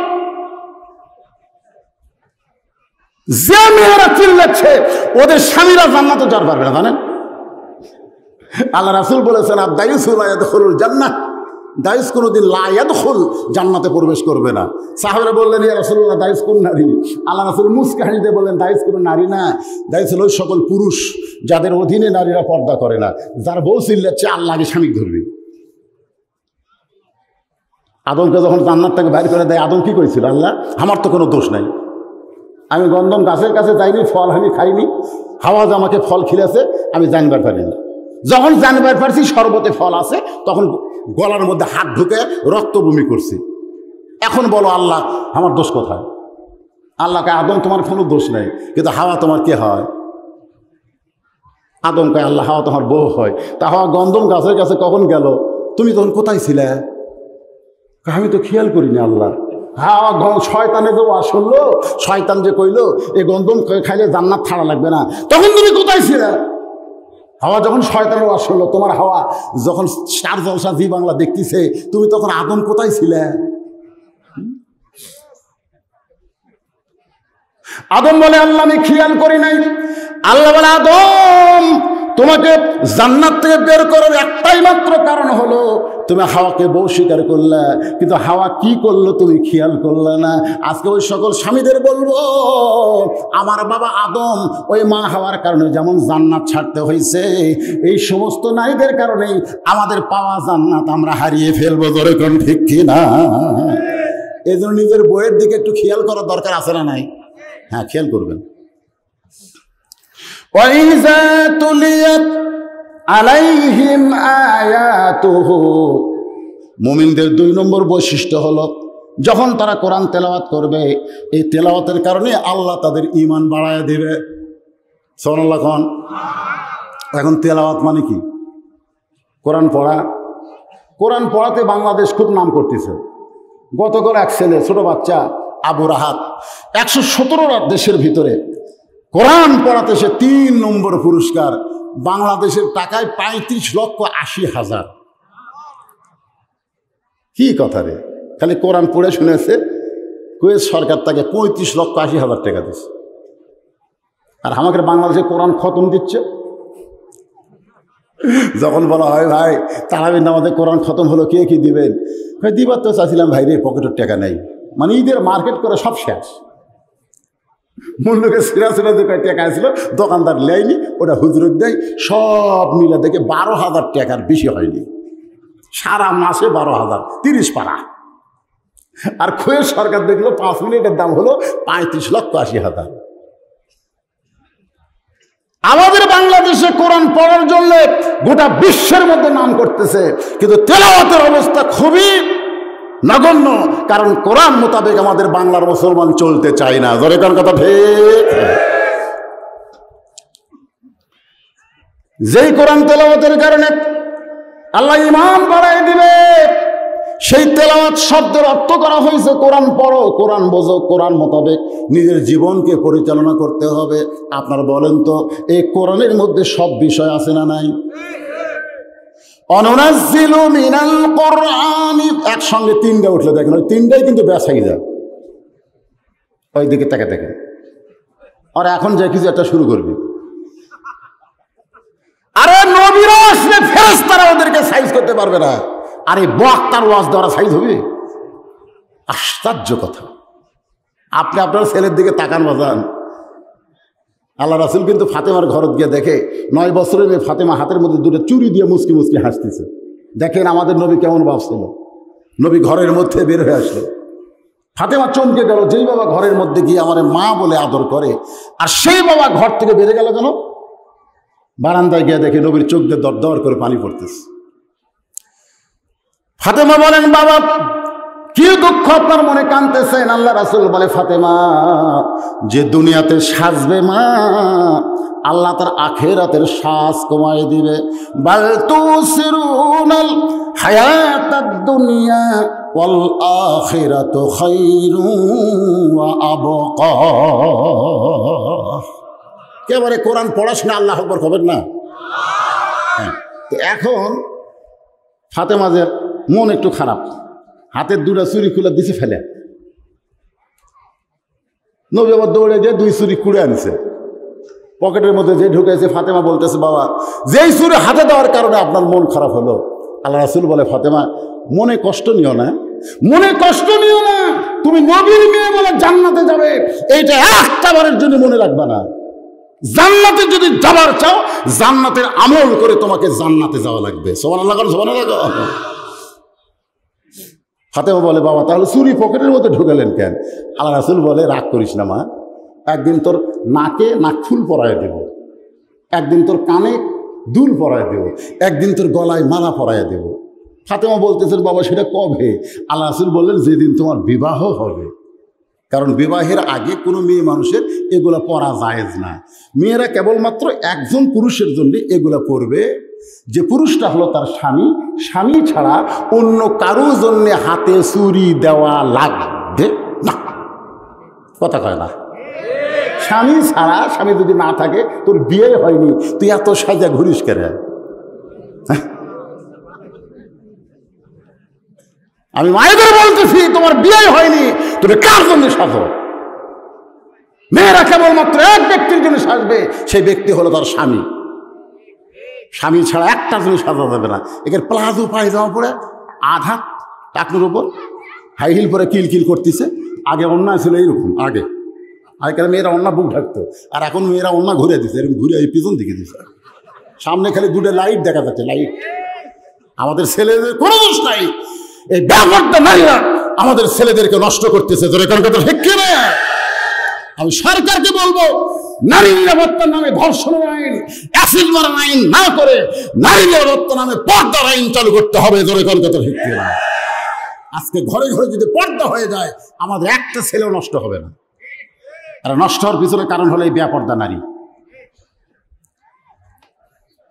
যে মেয়েরা চিল্লাচ্ছে ওদের স্বামীরা জান্নাতে যেতে পারবে না, জানেন? আল্লাহ রাসূল বলেছেন, আদ-দায়ুসু লা ইয়াদখুলুল জান্নাহ, দায়ুস কোনোদিন লা ইয়াদখুল, জান্নাতে প্রবেশ করবে না। সাহাবারা বললেন, ইয়া রাসূলুল্লাহ, দায়ুস কোন নারী? আল্লাহ রাসূল মুস্কি হাসিতে বললেন, দায়ুস কোনো নারী না, দায়ুস হলো সকল পুরুষ যাদের অধীনে নারীরা পর্দা করে না। যার বউ চিল্লাচ্ছে আল্লাহ আগে স্বামী ধরবে। আদমকে যখন জান্নাত থেকে বাইর করে দেয়, আদম কি করেছিল? আল্লাহ আমার তো কোনো দোষ নাই, আমি গন্ধম গাছের কাছে যাইনি, ফল আমি খাইনি, হাওয়া যে আমাকে ফল খিলেছে আমি জানবার পারিনি। যখন জানবার পারছি শরবতে ফল আছে, তখন গলার মধ্যে হাত ঢুকে রক্ত বমি করছি। এখন বলো আল্লাহ আমার দোষ কোথায়? আল্লাহকে, আদম তোমার কোনো দোষ নেই, কিন্তু হাওয়া তোমার কে হয়? আদমকে আল্লাহ, হাওয়া তোমার বউ হয়। তা হাওয়া গন্ধম গাছের কাছে কখন গেল? তুমি তখন কোথায় ছিলে? আমি তো খেয়াল করিনি আল্লাহ। হাওয়া শয়তানে যে ওয়াজ শুনলো, শয়তান যে কইলো এই গন্ধম খাইলে জান্নাত ছাড়া লাগবে না, তখন তুমি কোথায় ছিলে? হাওয়া যখন শয়তানের ওয়াজ শুনলো, তোমার হাওয়া যখন স্টার জলসা জি বাংলা দেখতেছে, তুমি তখন আদম কোথায় ছিলে? আদম বলে, আল্লাহ আমি খেয়াল করি নাই। আল্লাহ বলে, আদম তোমাকে জান্নাত থেকে বের করার একটাই মাত্র কারণ হলো তুমি হাওয়াকে বউ স্বীকার করলে, কিন্তু হাওয়া কি করলো তুমি খেয়াল করলে না। আজকে ওই সকল স্বামীদের বলবো, আমার বাবা আদম ওই মা হাওয়ার কারণে যেমন জান্নাত ছাড়তে হয়েছে, এই সমস্ত নারীদের কারণেই আমাদের পাওয়া জান্নাত আমরা হারিয়ে ফেলবো। ধরে কোন ঠিক কিনা? এই জন্য নিজের বইয়ের দিকে একটু খেয়াল করার দরকার আছে না নাই? হ্যাঁ, খেয়াল করবেন। وَإِذَا تُلِيَتْ عَلَيْهِمْ آيَاتُهُ, মুমিনদের 2 নম্বর বৈশিষ্ট্য হলো, যখন তারা কোরআন তেলাওয়াত করবে, এই তেলাওয়াতের কারণে আল্লাহ তাদের ঈমান বাড়ায় দেবে। সুবহানাল্লাহ। এখন তেলাওয়াত মানে কি? কোরআন পড়া। কোরআন পড়াতে বাংলাদেশ খুব নাম করতেছে। গতকাল এক ছেলে, ছোট বাচ্চা আবু রাহাত, 117 দেশের ভিতরে কোরআন পড়াতে সে 3 নম্বর পুরস্কার। বাংলাদেশের টাকায় 35,80,000। কি কথা রে? খালি কোরআন পড়ে শুনেছে, কুয়েত সরকার তাকে 35,80,000 টাকা দিচ্ছে। আর আমাকে বাংলাদেশে কোরআন খতম দিচ্ছে। যখন বলা হয়, ভাই তারাবির নামাজে কোরআন খতম হলো, কে কি দিবেন? দিবার তো চাচ্ছিলাম ভাই রে, পকেটের টাকা নেই। মানে ঈদের মার্কেট করে সব শেষ। মূল্যকে সিরা সিরা যে টাকা ছিল দোকানদার লেয়নি, ওটা হুজুরের দেয়। সব মিলে দেখে 12,000 টাকার বেশি হয়নি। সারা মাসে 12,000, 30 পারা। আর কুয়েত সরকার দেখলো 5 মিনিটের দাম হলো 35,80,000। আমাদের বাংলাদেশে কোরআন পড়ার জন্য গোটা বিশ্বের মধ্যে নাম করতেছে, কিন্তু তেলাওয়াতের অবস্থা খুবই নগণ্য। কারণ কোরআন মোতাবেক আমাদের বাংলার মুসলমান চলতে চায় না। জোরে কোন কথা ঠিক? যেই কোরআন তেলাওয়াতের কারণে আল্লাহ ঈমান বাড়ায় দিবে, সেই তেলাওয়াত শব্দের অর্থ করা হয়েছে কোরআন পড়ো, কোরআন বোঝো, কোরআন মোতাবেক নিজের জীবনকে পরিচালনা করতে হবে। আপনার বলেন তো, এই কোরআনের মধ্যে সব বিষয় আছে না নাই? অনুনাজ্জিলু মিনাল কোরআনি, একসঙ্গে 3টা উঠলে দেখেন, ওই 3টাই কিন্তু বেসাই যায়। ওই দিকে তাকে দেখেন। আর এখন যে কিছু একটা শুরু করবি, আরে নবীরা আসলে ফেরেশতারা ওদেরকে সাইজ করতে পারবে না। আর এই বক্তার ওয়াজ দ্বারা সাইজ হবে? আশ্চর্য কথা। আপনি আপনার ছেলের দিকে তাকান বাজান। আল্লাহ রাসূল কিন্তু ফাতেমার ঘরত গিয়ে দেখে 9 বছরের মেয়ে ফাতেমা হাতের মধ্যে দুটো চুরি দিয়ে মুসকি মুসকি হাসতেছে। দেখেন আমাদের নবী কেমন ভাবছিল। নবী ঘরের মধ্যে বের হয়ে আসলো, ফাতেমা চমকে গেল। যেই বাবা ঘরের মধ্যে গিয়ে আমার মা বলে আদর করে, আর সেই বাবা ঘর থেকে বেড়ে গেল কেন? বারান্দায় গিয়ে দেখে নবীর চোখ দিয়ে দর দর করে পানি পড়তেছে। ফাতেমা বলেন, বাবা কি দুঃখ আপনার মনে কাঁদতেছেন? আল্লাহ রাসূল বলে, ফাতেমা যে দুনিয়াতে সাজবে মা, আল্লাহ তার আখিরাতের সাজ কমায় দিবে। বাল তুসিরুনাল হায়াতাদ দুনিয়া ওয়াল আখিরাতু খায়রুন ওয়া আবকা। একেবারে কোরআন পড়াশোনা আল্লাহু আকবার খবর না। তো এখন ফাতেমাদের মন একটু খারাপ, হাতের দুটা চুরি খুলে দিছে ফেলে। নবী আবার দৌড়ে গিয়ে 2 চুরি কুড়ে আনছে, পকেটের মধ্যে যে ঢুকেছে। ফাতেমা বলতেছে, বাবা যেই চুরি হাতে দেওয়ার কারণে আপনার মন খারাপ হলো। আল্লাহ রাসূল বলে, ফাতেমা মনে কষ্ট নিও না, মনে কষ্ট নিও না। তুমি নবীর মেয়ে বলে জান্নাতে যাবে, এইটা একটা বারের জন্য মনে রাখবা না। জান্নাতে যদি যাবার চাও, জান্নাতের আমল করে তোমাকে জান্নাতে যাওয়া লাগবে। সুবহানাল্লাহ, সুবহানাল্লাহ। ফাতেমা বলে, বাবা তাহলে চুরি পকেটের মধ্যে ঢুকালেন কেন? আল্লাহ রাসূল বলে, রাগ করিস না মা, একদিন তোর নাকে নাকফুল পরায় দেব, একদিন তোর কানে দুল পরায় দেব, একদিন তোর গলায় মালা পরায় দেব। ফাতেমা বলতেছেন, বাবা সেটা কবে? আল্লাহ রাসূল বললেন, যেদিন তোমার বিবাহ হবে। কারণ বিবাহের আগে কোনো মেয়ে মানুষের এগুলা পরা জায়েজ না। মেয়েরা কেবলমাত্র একজন পুরুষের জন্য এগুলা পরবে, যে পুরুষটা হলো তার স্বামী। স্বামী ছাড়া অন্য কারোর জন্যে হাতে চুরি দেওয়া লাগবে না। কথা কয় না? স্বামী ছাড়া, স্বামী যদি না থাকে, তোর বিয়ে হয়নি, তুই এত সাজা ঘুরিস কেন? আমি মায়েদের বলতেছি, তোমার বিয়ে হয়নি, তুমি কার জন্য সাজো? মেয়েরা কেবলমাত্র এক ব্যক্তির জন্য সাজবে, সেই ব্যক্তি হলো তার স্বামী। স্বামী ছাড়া একটা জিনিস সাজা যাবে না। একের প্লাজো পায়জামা পরে আধা টাকনুর উপর হাই হিল পরে কিলকিল করতেছে। আগে অন্যায় ছিল এইরকম, আগেকার মেয়েরা অন্যা বুক ঢাকতো, আর এখন মেয়েরা অন্যা ঘুরে দিচ্ছে, এরকম ঘুরে এই পিছন দিকে দিচ্ছে। সামনে খালি দুটো লাইট দেখা যাচ্ছে, লাইট। আমাদের ছেলেদের কোনো দোষ নাই, এই ব্যাপারটা নারীরা আমাদের ছেলেদেরকে নষ্ট করতেছে। আমি সরকারকে বলবো, নারী নিরাপত্তার নামে ধর্ষণের আইন, অ্যাসিড মারার আইন না করে নারী নিরাপত্তার নামে পর্দার আইন চালু করতে হবে। আজকে ঘরে ঘরে যদি পর্দা হয়ে যায়, আমাদের একটা ছেলেও নষ্ট হবে না। আর নষ্ট হওয়ার পিছনে কারণ হলো এই বেপর্দা নারী।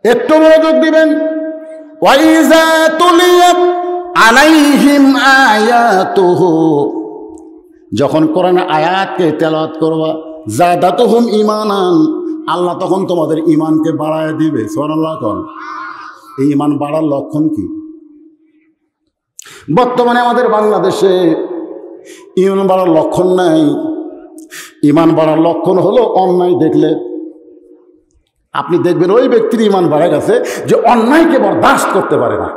একটু মনোযোগ দিবেন। ওয়াইজা তুলিয়াত আলাইহিম আয়াতুহু, যখন কোরআনের আয়াতকে তেলাওয়াত করবা, যাদাতুহুম ঈমানান, আল্লাহ তখন তোমাদের ঈমানকে বাড়ায় দিবে। সুবহানাল্লাহ। কোন এই ঈমান বাড়ার লক্ষণ কি? বর্তমানে আমাদের বাংলাদেশে ঈমান বাড়ার লক্ষণ নাই। ঈমান বাড়ার লক্ষণ হলো অন্যায় দেখলে আপনি দেখবেন ওই ব্যক্তির ঈমান বাড়ে গেছে যে অন্যায়কে বরদাস্ত করতে পারে না।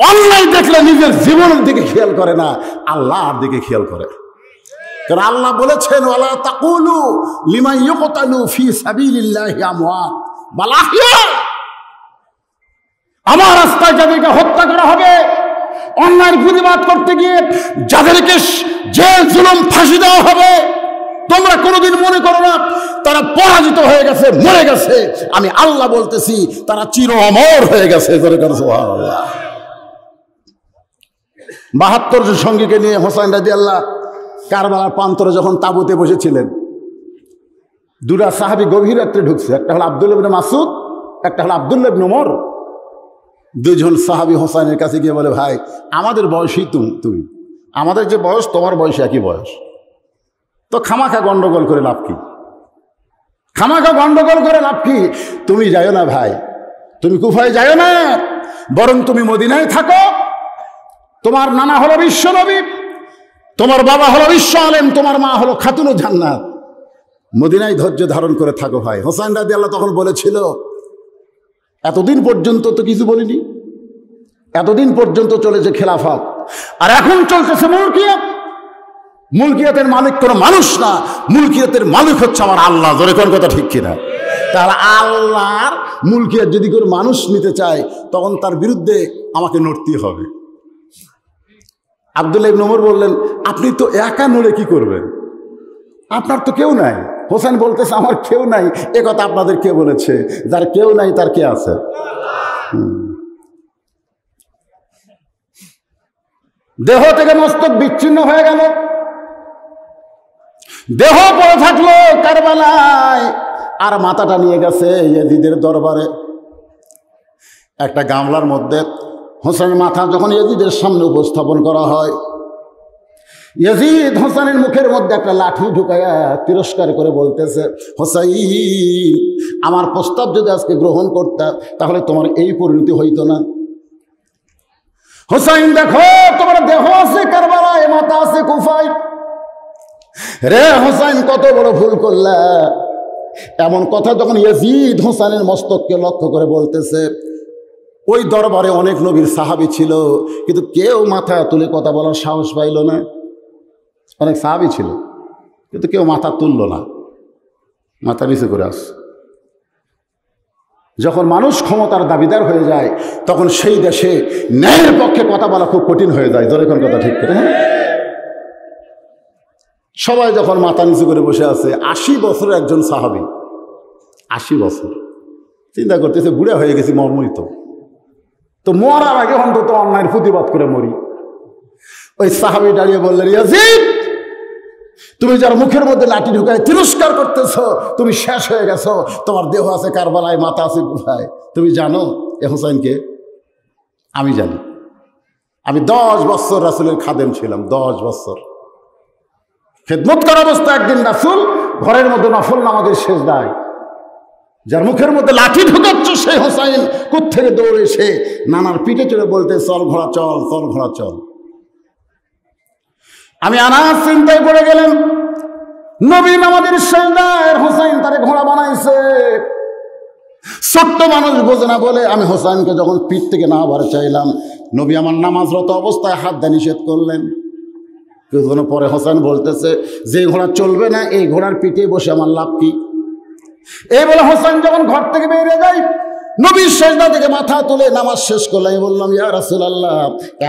অন্যায় দেখলে নিজের জীবনের দিকে খেয়াল করে না, আল্লাহর দিকে খেয়াল করে। কারণ আল্লাহ বলেছেন, ওয়ালা তাকুলু লিমান ইউকতালু ফি সাবিলিল্লাহি আমওয়াত বাল আহইয়া, আমার রাস্তায় যাদেরকে হত্যা করা হবে, অন্যায়ের প্রতিবাদ করতে গিয়ে যাদেরকে জেল জুলুম ফাঁসি দেওয়া হবে, তোমরা কোনোদিন মনে করো না তারা পরাজিত হয়ে গেছে, মরে গেছে। আমি আল্লাহ বলতেছি, তারা চির অমর হয়ে গেছে। সুবহানাল্লাহ। ৭২ জন সঙ্গীকে নিয়ে হোসাইন রাদিয়াল্লাহু কারবালার প্রান্তরে যখন তাঁবুতে বসেছিলেন, দুটা সাহাবী গভীর রাত্রে ঢুকছে। একটা হলো আব্দুল্লাহ ইবনে মাসউদ, একটা হলো আব্দুল্লাহ ইবনে ওমর। দুজন সাহাবী হোসাইনের কাছে গিয়ে বলে, ভাই আমাদের বয়সী তুমি, আমাদের যে বয়স তোমার বয়সে একই বয়স, তো খামাখা গন্ডগোল করে লাভ কি? খামাখা গন্ডগোল করে লাভ কি? তুমি যাও না ভাই, তুমি কুফায় যাও না, বরং তুমি মদিনায় থাকো। তোমার নানা হলো বিশ্ব নবী, তোমার বাবা হলো বিশ্ব আলেম, তোমার মা হলো খাতুনে জান্নাত। মদিনায় ধৈর্য ধারণ করে থাকো ভাই। হোসাইন রাদিয়াল্লাহু তখন বলেছিল, এতদিন পর্যন্ত তো কিছু বলিনি, এতদিন পর্যন্ত চলেছে খেলাফত, আর এখন চলতেছে মুলকিয়াত। মুলকিয়াতের মালিক কোনো মানুষ না, মুলকিয়াতের মালিক হচ্ছে আমার আল্লাহ। জোরে কোন কথা ঠিক কিনা? তাহলে আল্লাহর মুলকিয়াত যদি কোনো মানুষ নিতে চায় তখন তার বিরুদ্ধে আমাকে নড়তে হবে। আব্দুল্লাহ ইবনে ওমর বললেন, আপনি তো একা নড়ে কি করবেন? আপনার তো কেউ নাই। হোসেন বলতেছে, আমার কেউ নাই। এ কথা আপনাদের কে বলেছে? যার কেউ নাই তার কে আছে? দেহ থেকে মস্তক বিচ্ছিন্ন হয়ে গেল, দেহ পড়ে থাকলো কারবালায়, আর মাথাটা নিয়ে গেছে ইয়াজিদের দরবারে। একটা গামলার মধ্যে হোসেনের মাথা যখন ইয়াজিদের সামনে উপস্থাপন করা হয়, ইয়াজিদ হোসেনের মুখের মধ্যে একটা লাঠি ঢুকাইয়া তিরস্কার করে বলতেছে, হোসাইন, আমার প্রস্তাব যদি আজকে গ্রহণ করতাম তাহলে তোমার এই পরিণতি হইতো না। হোসাইন, দেখো তোমার দেহ আছে কারবালায়, মাথা আছে কুফায়। রে হোসাইন, কত বড় ভুল করলা। এমন কথা যখন ইয়াজিদ হোসেনের মস্তককে লক্ষ্য করে বলতেছে, ওই দরবারে অনেক নবীর সাহাবী ছিল, কিন্তু কেউ মাথা তুলে কথা বলার সাহস পাইল না। অনেক সাহাবী ছিল কিন্তু কেউ মাথা তুলল না, মাথা নিচে করে আস। যখন মানুষ ক্ষমতার দাবিদার হয়ে যায় তখন সেই দেশে ন্যায়ের পক্ষে কথা বলা খুব কঠিন হয়ে যায়। জোরে কোন কথা ঠিক করে? সবাই যখন মাথা নিচু করে বসে আছে, 80 বছরের একজন সাহাবী, 80 বছর, চিন্তা করতেছে বুড়া হয়ে গেছি, মরমই তো মরার আগে অন্তত অন্যায়ের প্রতিবাদ করে মরি। ওই সাহাবী দাঁড়িয়ে বললেন, ইয়াজিদ, তুমি যার মুখের মধ্যে লাঠি ঢুকায় তিরস্কার করতেছ, তুমি শেষ হয়ে গেছো। তোমার দেহ আছে কারবালায়, মাথা আছে কুফায়। তুমি জানো এ হোসাইনকে? আমি জানি। আমি 10 বছর রাসূলের খাদেম ছিলাম, 10 বছর খেদমত করা অবস্থা। একদিন রাসূল ঘরের মধ্যে নফল নামাজের সেজদায়, যার মুখের মধ্যে লাঠি ঢুকাচ্ছ সেই হোসাইন কোত্থেকে দৌড়ে এসে নানার পিঠে চড়ে বলতে, চল ঘোড়া চল, চল ঘোড়া চল। আমি আনাস চিন্তায় পড়ে গেলাম, নবী নামাজের সেজদায় হোসাইন তারে ঘোড়া বানাইছে। ছোট্ট মানুষ বোঝে না বলে আমি হোসাইনকে যখন পিঠ থেকে নামাবার চাইলাম, নবী আমার নামাজরত অবস্থায় হাত দিয়ে নিষেধ করলেন। কিছুক্ষণ পরে হোসেন বলতেছে, যে ঘোড়া চলবে না এই ঘোড়ার পিঠে বসে আমার লাভ কি? এই বলে হোসেন যখন ঘর থেকে বেরিয়ে যায়, নবীর সেজদা থেকে মাথা তুলে নামাজ শেষ করলো। আমি বললাম, ইয়া রাসূলুল্লাহ,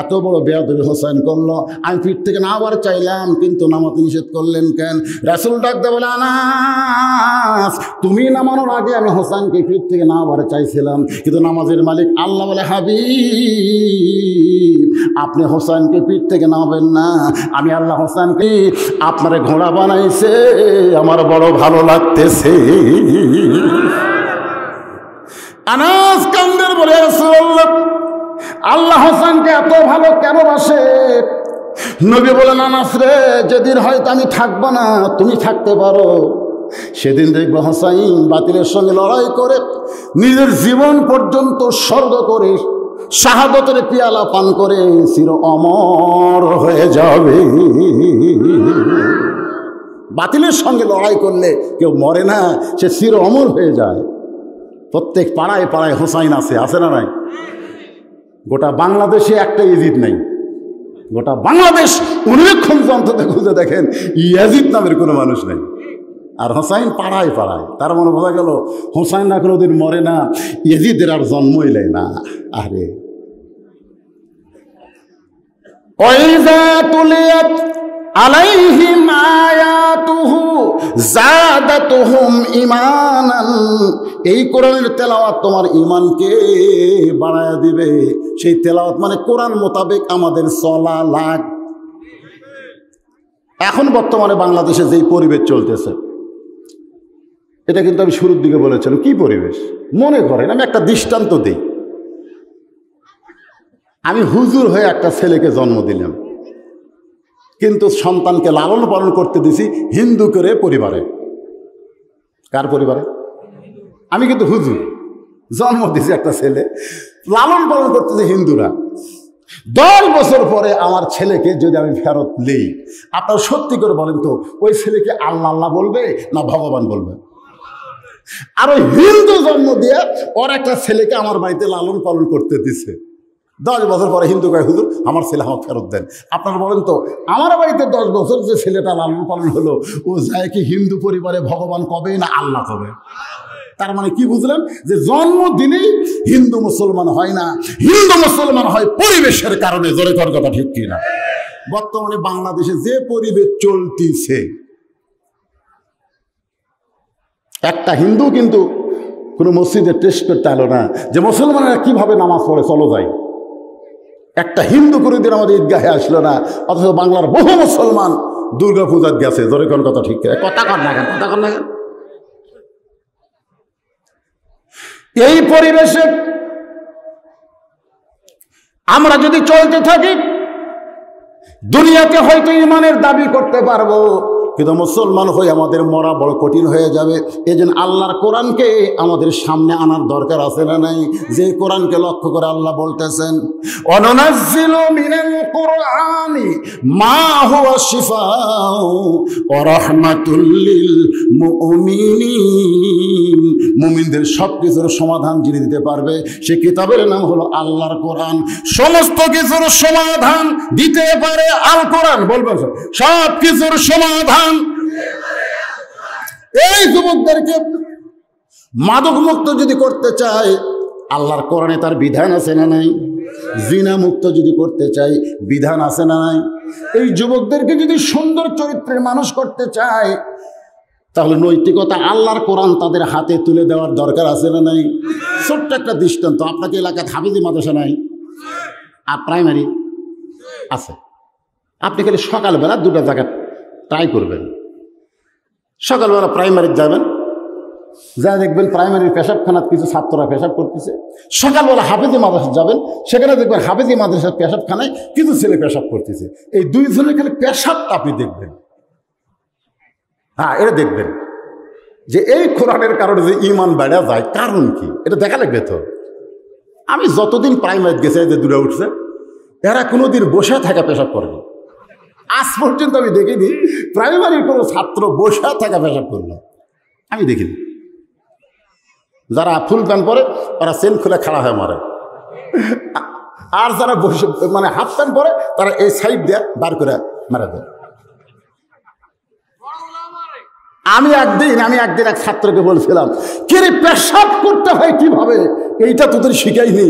এত বড় বেয়াদবি হোসেন করলো, আমি পিঠ থেকে নামাবার চাইলাম কিন্তু নামাতে নিষেধ করলেন কেন? রাসূল ডাকতে বলে, আনাস, তুমি নামানোর আগে আমি হোসেনকে পিঠ থেকে নামাবার চাইছিলাম, কিন্তু নামাজের মালিক আল্লাহ বলে, হাবিব, আপনি হোসেনকে পিঠ থেকে নামাবেন না। আমি আল্লাহ হোসেনকে আপনারে ঘোড়া বানাইছে, আমার বড় ভালো লাগতেছে। আনাস কান্দের বলে, রাসূলুল্লাহ, আল্লাহ হোসেনকে এত ভালো কেন বাসে? নবী বলেন, আনাস রে, যেদিন হয়তো আমি থাকবো না, তুমি থাকতে পারো, সেদিন দেখবো হোসাইন বাতিলের সঙ্গে লড়াই করে নিজের জীবন পর্যন্ত স্বর্গ করে শাহাদতের পিয়ালা পান করে চির অমর হয়ে যাবে। বাতিলের সঙ্গে লড়াই করলে কেউ মরে না, সে চির অমর হয়ে যায়। প্রত্যেক পাড়ায় পাড়ায় হোসাইন আছে, আছে না নাই? গোটা বাংলাদেশে একটা ইয়াজিদ নাই। গোটা বাংলাদেশ অনেকক্ষণ অন্তত খুঁজে দেখেন, ইয়াজিদ নামের কোনো মানুষ নেই। আর হোসাইন পাড়ায় পাড়ায়। তার মনে বোঝা গেল হোসাইন না কোনোদিন মরে না, ইয়াজিদের আর জন্মই নেয় না। আরে ওয়াইযা তুলিয়াত আলাইহিম আয়াতুহু যাদাতুহুম ঈমানান, এই কোরআনের তেলাওয়াত তোমার ঈমানকে বাড়ায়া দিবে। সেই তেলাওয়াত মানে কোরআন মোতাবেক আমাদের চলা লাগ। এখন বর্তমানে বাংলাদেশে যেই পরিবেশ চলতেছে, এটা কিন্তু আমি শুরুর দিকে বলেছিলাম। কি পরিবেশ মনে করেন, আমি একটা দৃষ্টান্ত দিই। আমি হুজুর হয়ে একটা ছেলেকে জন্ম দিলাম, কিন্তু সন্তানকে লালন পালন করতে দিছি হিন্দু করে পরিবারে। কার পরিবারে? আমি কিন্তু হুজুর, জন্ম দিছি একটা ছেলে, লালন পালন করতেছে হিন্দুরা। 10 বছর পরে আমার ছেলেকে যদি আমি ফেরত নেই, আপনারা সত্যি করে বলেন তো, ওই ছেলেকে আল্লাহ আল্লাহ বলবে না ভগবান বলবে? আর ওই হিন্দু জন্ম দিয়ে ওর একটা ছেলেকে আমার বাড়িতে লালন পালন করতে দিছে। 10 বছর পরে হিন্দু কয়, হুজুর আমার ছেলে আমাকে ফেরত দেন। আপনারা বলেন তো, আমার বাড়িতে 10 বছর যে ছেলেটা লালন পালন হলো, ও যায় কি হিন্দু পরিবারে ভগবান কবে না আল্লাহ কবে? তার মানে কি বুঝলেন? যে জন্ম দিলেই হিন্দু মুসলমান হয় না, হিন্দু মুসলমান হয় পরিবেশের কারণে। জোরে কর কথা ঠিক কিনা? বর্তমানে বাংলাদেশে যে পরিবেশ চলতিছে, একটা হিন্দু কিন্তু কোনো মসজিদে টেস্ট করতে এলো না যে মুসলমানেরা কিভাবে নামাজ পড়ে, চলো যাই। একটা হিন্দু কোনোদিন আমাদের ঈদগাহে আসলো না, অথচ বাংলার বহু মুসলমান দুর্গা পূজার গেছে। ধরে কোন কথা ঠিক কথা কর না কেন, কথা কর না কেন? এই পরিবেশে আমরা যদি চলতে থাকি, দুনিয়াতে হয়তো ইমানের দাবি করতে পারবো, কিন্তু মুসলমান হয়ে আমাদের মরা বড় কঠিন হয়ে যাবে। এই জন্য আল্লাহর কোরআনকে আমাদের সামনে আনার দরকার আছে না নাই? যে কোরআনকে লক্ষ্য করে আল্লাহ বলতেছেন, অনুনাজ্জিলু মিনাল কুরআনি মা হুয়া শিফাউ ওয়া রাহমাতুল লিল মুমিনিন। মুমিনদের সব কিছুর সমাধান যিনি দিতে পারবে, সে কিতাবের নাম হলো আল্লাহর কোরআন। সমস্ত কিছুর সমাধান দিতে পারে আল কোরআন। বলবেন সব কিছুর সমাধান। এই যুবকদেরকে মাদক মুক্ত যদি করতে চায়, আল্লাহর কোরআনে তার বিধান আছে না নাই? জিনা মুক্ত যদি করতে চাই, বিধান আছে না নাই? এই যুবকদেরকে যদি সুন্দর চরিত্রের মানুষ করতে চায়, তাহলে নৈতিকতা আল্লাহর কোরআন তাদের হাতে তুলে দেওয়ার দরকার আছে না নাই? ছোট্ট একটা দৃষ্টান্ত, আপনাকে এলাকায় হাফেজি মাদ্রাসা নাই? আর প্রাইমারি আছে। আপনি খালি সকালবেলা 2টা জায়গা ট্রাই করবেন। সকালবেলা প্রাইমারি যাবেন, যা দেখবেন প্রাইমারির পেশাবখানাত কিছু ছাত্ররা পেশাব করতেছে। সকালবেলা হাফেজি মাদ্রাসা যাবেন, সেখানে দেখবেন হাফেজি মাদ্রাসার পেশাবখানায় কিছু ছেলে পেশাব করতেছে। এই 2 জনের খালি পেশাবটা আপনি দেখবেন। হ্যাঁ, এটা দেখবেন যে এই কোরআনের কারণে যে ইমান বেড়া যায়, কারণ কি এটা দেখা লাগবে তো। আমি যতদিন প্রাইমারি গেছে, যে 2টা উঠছে, এরা কোনোদিন বসে থাকা পেশাব করেনি। আজ পর্যন্ত আমি দেখিনি প্রাইমারির কোনো ছাত্র বসে থাকা পেশাব করলো, আমি দেখিনি। যারা ফুল প্যান্ট পরে তারা চেন খুলে খাড়া হয়ে মারে, আর যারা বসে মানে হাফ প্যান্ট পরে তারা এই সাইড দিয়ে বার করে মারা দেয়। আমি একদিন এক ছাত্রকে বলছিলাম, কে রে পেশাব করতে হয় কিভাবে, এইটা তোদের শিখাইনি?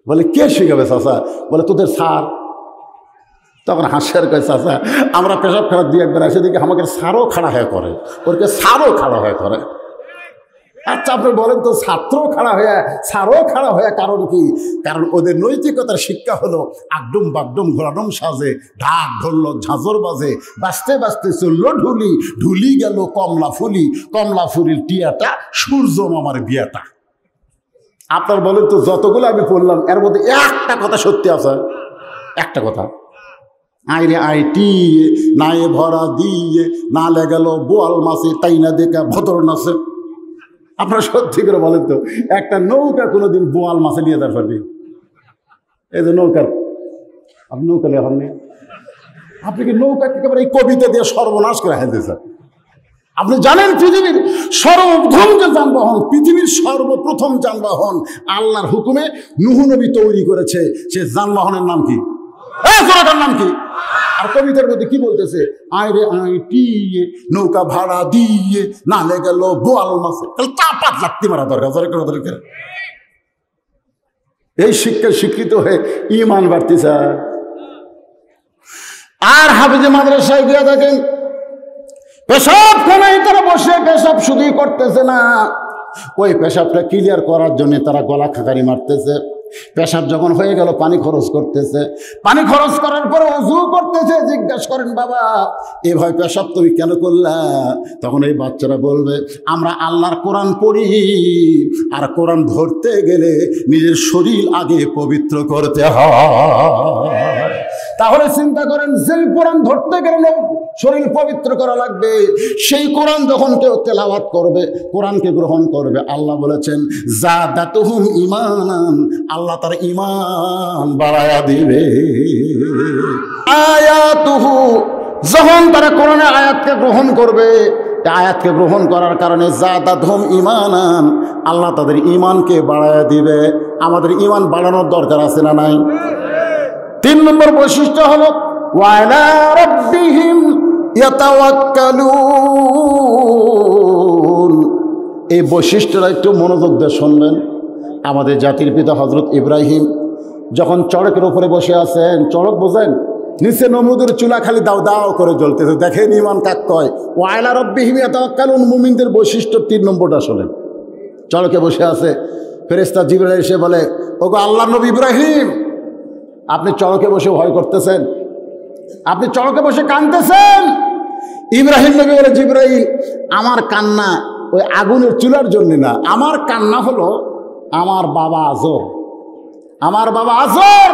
বলে কে শিখাবে চাচা? বলে তোদের স্যার। তখন হাসিয়ার কয়, চাচা আমরা পেশাব খারাপ দিয়ে একবার আসে দেখি আমাকে স্যারও খাড়া হয়ে করে, ওরকে স্যারও খাড়া হয়ে করে। আচ্ছা আপনি বলেন তো, ছাত্রও খাড়া হয়ে স্যারও খাড়া হয়ে কারণ কি? কারণ ওদের নৈতিকতার শিক্ষা হলো আগডুম বাগডুম ঘোরাডুম সাজে, ঢাক ধরলো ঝাঁঝর বাজে, বাঁচতে বাঁচতে চললো ঢুলি, ঢুলি গেল কমলা ফুলি, কমলা ফুলির টিয়াটা সূর্য মামার বিয়াটা। আপনার বলেন তো, যতগুলো আমি পড়লাম এর মধ্যে একটা কথা সত্যি আছে? একটা কথা, আইরে আইটি নায়ে ভরা দিয়ে না লেগেল বোয়াল মাছে, তাই না দেখা ভদর নাচে। আপনারা সত্যি করে বলেন তো, একটা নৌকা কোনোদিন বোয়াল মাছে নিয়ে যেতে পারবে? এই যে নৌকার, আপনি নৌকা নিয়ে হননি, আপনি কি নৌকা একেবারে এই কবিতা দিয়ে সর্বনাশ করে হেলতেছেন? আপনি জানেন পৃথিবীর সর্বপ্রথম যে যানবাহন, পৃথিবীর সর্বপ্রথম যানবাহন আল্লাহর হুকুমে নূহ নবী তৈরি করেছে, সে যানবাহনের নাম কি? নাম কি? আর কবিতার মধ্যে কি বলতেছে? আইরে আইটিয়ে নৌকা ভাড়া দিয়ে না গেল বোয়াল মাছে। তাহলে তা 5 লাখ মারা দরকার। এই শিক্ষায় শিক্ষিত হয়ে ইমান বাড়তেছে। আর হাফেজে মাদ্রাসায় গিয়ে দেখেন পেশাবখানায় তারা বসে পেশাব শুধুই করতেছে না, ওই পেশাবটা ক্লিয়ার করার জন্য তারা গলা খাকারি মারতেছে। পেশাব যখন হয়ে গেল পানি খরচ করতেছে, পানি খরচ করার পরে ওযু করতেছে। জিজ্ঞাসা করেন, বাবা এভাবে পেশাব তুমি কেন করলা? তখন এই বাচ্চারা বলবে, আমরা আল্লাহর কোরআন পড়ি, আর কোরআন ধরতে গেলে নিজের শরীর আগে পবিত্র করতে হয়। তাহলে চিন্তা করেন, যেই কোরআন ধরতে গেলে শরীর পবিত্র করা লাগবে, সেই কোরআন যখন কেউ তেলাওয়াত করবে, কোরআনকে গ্রহণ করবে, আল্লাহ বলেছেন যাদাতুহুম ঈমানান, আল্লাহ তার ঈমান বাড়ায়া দিবে। আয়াতুহু, যখন তারা কোরআনের আয়াতকে গ্রহণ করবে, আয়াতকে গ্রহণ করার কারণে যাদাতহুম ঈমানান, আল্লাহ তাদের ঈমানকে বাড়ায় দিবে। আমাদের ঈমান বাড়ানোর দরকার আছে না নাই? 3 নম্বর বৈশিষ্ট্য হলো ওয়া আলা রাব্বিহিম ইয়াতাওয়াক্কালুন। এই বৈশিষ্ট্যটা একটু মনোযোগ দিয়ে শুনবেন। আমাদের জাতির পিতা হযরত ইব্রাহিম যখন চড়কের উপরে বসে আছেন, চড়ক বোঝেন, নিচে নমরুদের চুলা খালি দাও দাও করে জ্বলতেছে, দেখেন ঈমান কাক কয়। ওয়া আলা রাব্বিহিম ইয়াতাওয়াক্কালুন, মুমিনদের বৈশিষ্ট্য 3 নম্বরটা শোনেন। চড়কে বসে আছে, ফেরেশতা জিবরাইল এসে বলে, ওগো আল্লাহর নবী ইব্রাহিম, আপনি চড়কে বসে ভয় করতেছেন, আপনি চড়কে বসে কাঁদতেছেন। ইব্রাহিম নবী বলে, জিবরাইল, আমার কান্না ওই আগুনের চুলার জন্য না, আমার কান্না হলো আমার বাবা আজর, আমার বাবা আজর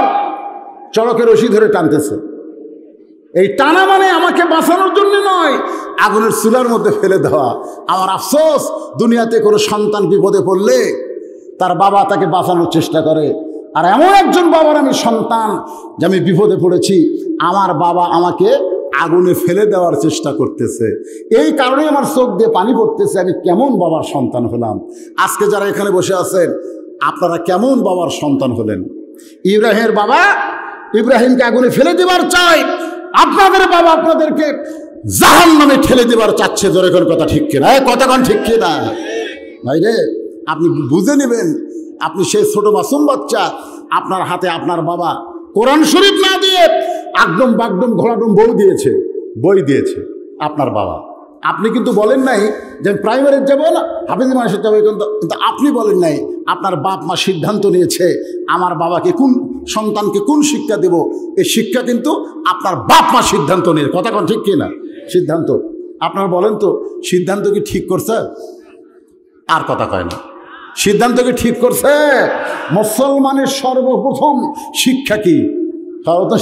চড়কের রশি ধরে টানতেছে। এই টানা মানে আমাকে বাঁচানোর জন্য নয়, আগুনের চুলার মধ্যে ফেলে দেওয়া। আমার আফসোস, দুনিয়াতে কোনো সন্তান বিপদে পড়লে তার বাবা তাকে বাঁচানোর চেষ্টা করে, আর এমন একজন বাবার আমি সন্তান যে আমি বিপদে পড়েছি, আমার বাবা আমাকে আগুনে ফেলে দেওয়ার চেষ্টা করতেছে। এই কারণে আমার চোখ দিয়ে পানি পড়তেছে, আমি কেমন বাবার সন্তান হলাম। আজকে যারা এখানে বসে আছেন, আপনারা কেমন বাবার সন্তান হলেন? ইব্রাহিমের বাবা ইব্রাহিমকে আগুনে ফেলে দেবার চাই, আপনাদের বাবা আপনাদেরকে জাহান্নামে ঠেলে দেবার চাচ্ছে। জোরে কোন কথা ঠিক কিনা? কথা কোন ঠিক কিনা? ভাই রে, আপনি বুঝে নেবেন, আপনি সেই ছোট মাসুম বাচ্চা, আপনার হাতে আপনার বাবা কোরআন শরীফ না দিয়ে আগডম বাগডম ঘোড়াডম বই দিয়েছে আপনার বাবা। আপনি কিন্তু বলেন নাই যে প্রাইমারির যাবো না, হাফিজ মানুষের যাবো, কিন্তু আপনি বলেন নাই। আপনার বাপ মা সিদ্ধান্ত নিয়েছে আমার বাবাকে কোন সন্তানকে কোন শিক্ষা দেব, এই শিক্ষা কিন্তু আপনার বাপ মা সিদ্ধান্ত নিয়ে। কথা কোন ঠিক কিনা? সিদ্ধান্ত আপনারা বলেন তো, সিদ্ধান্ত কি ঠিক করছে? আর কথা কয় না। সিদ্ধান্ত কি ঠিক করছে? মুসলমানের সর্বপ্রথম শিক্ষা কি?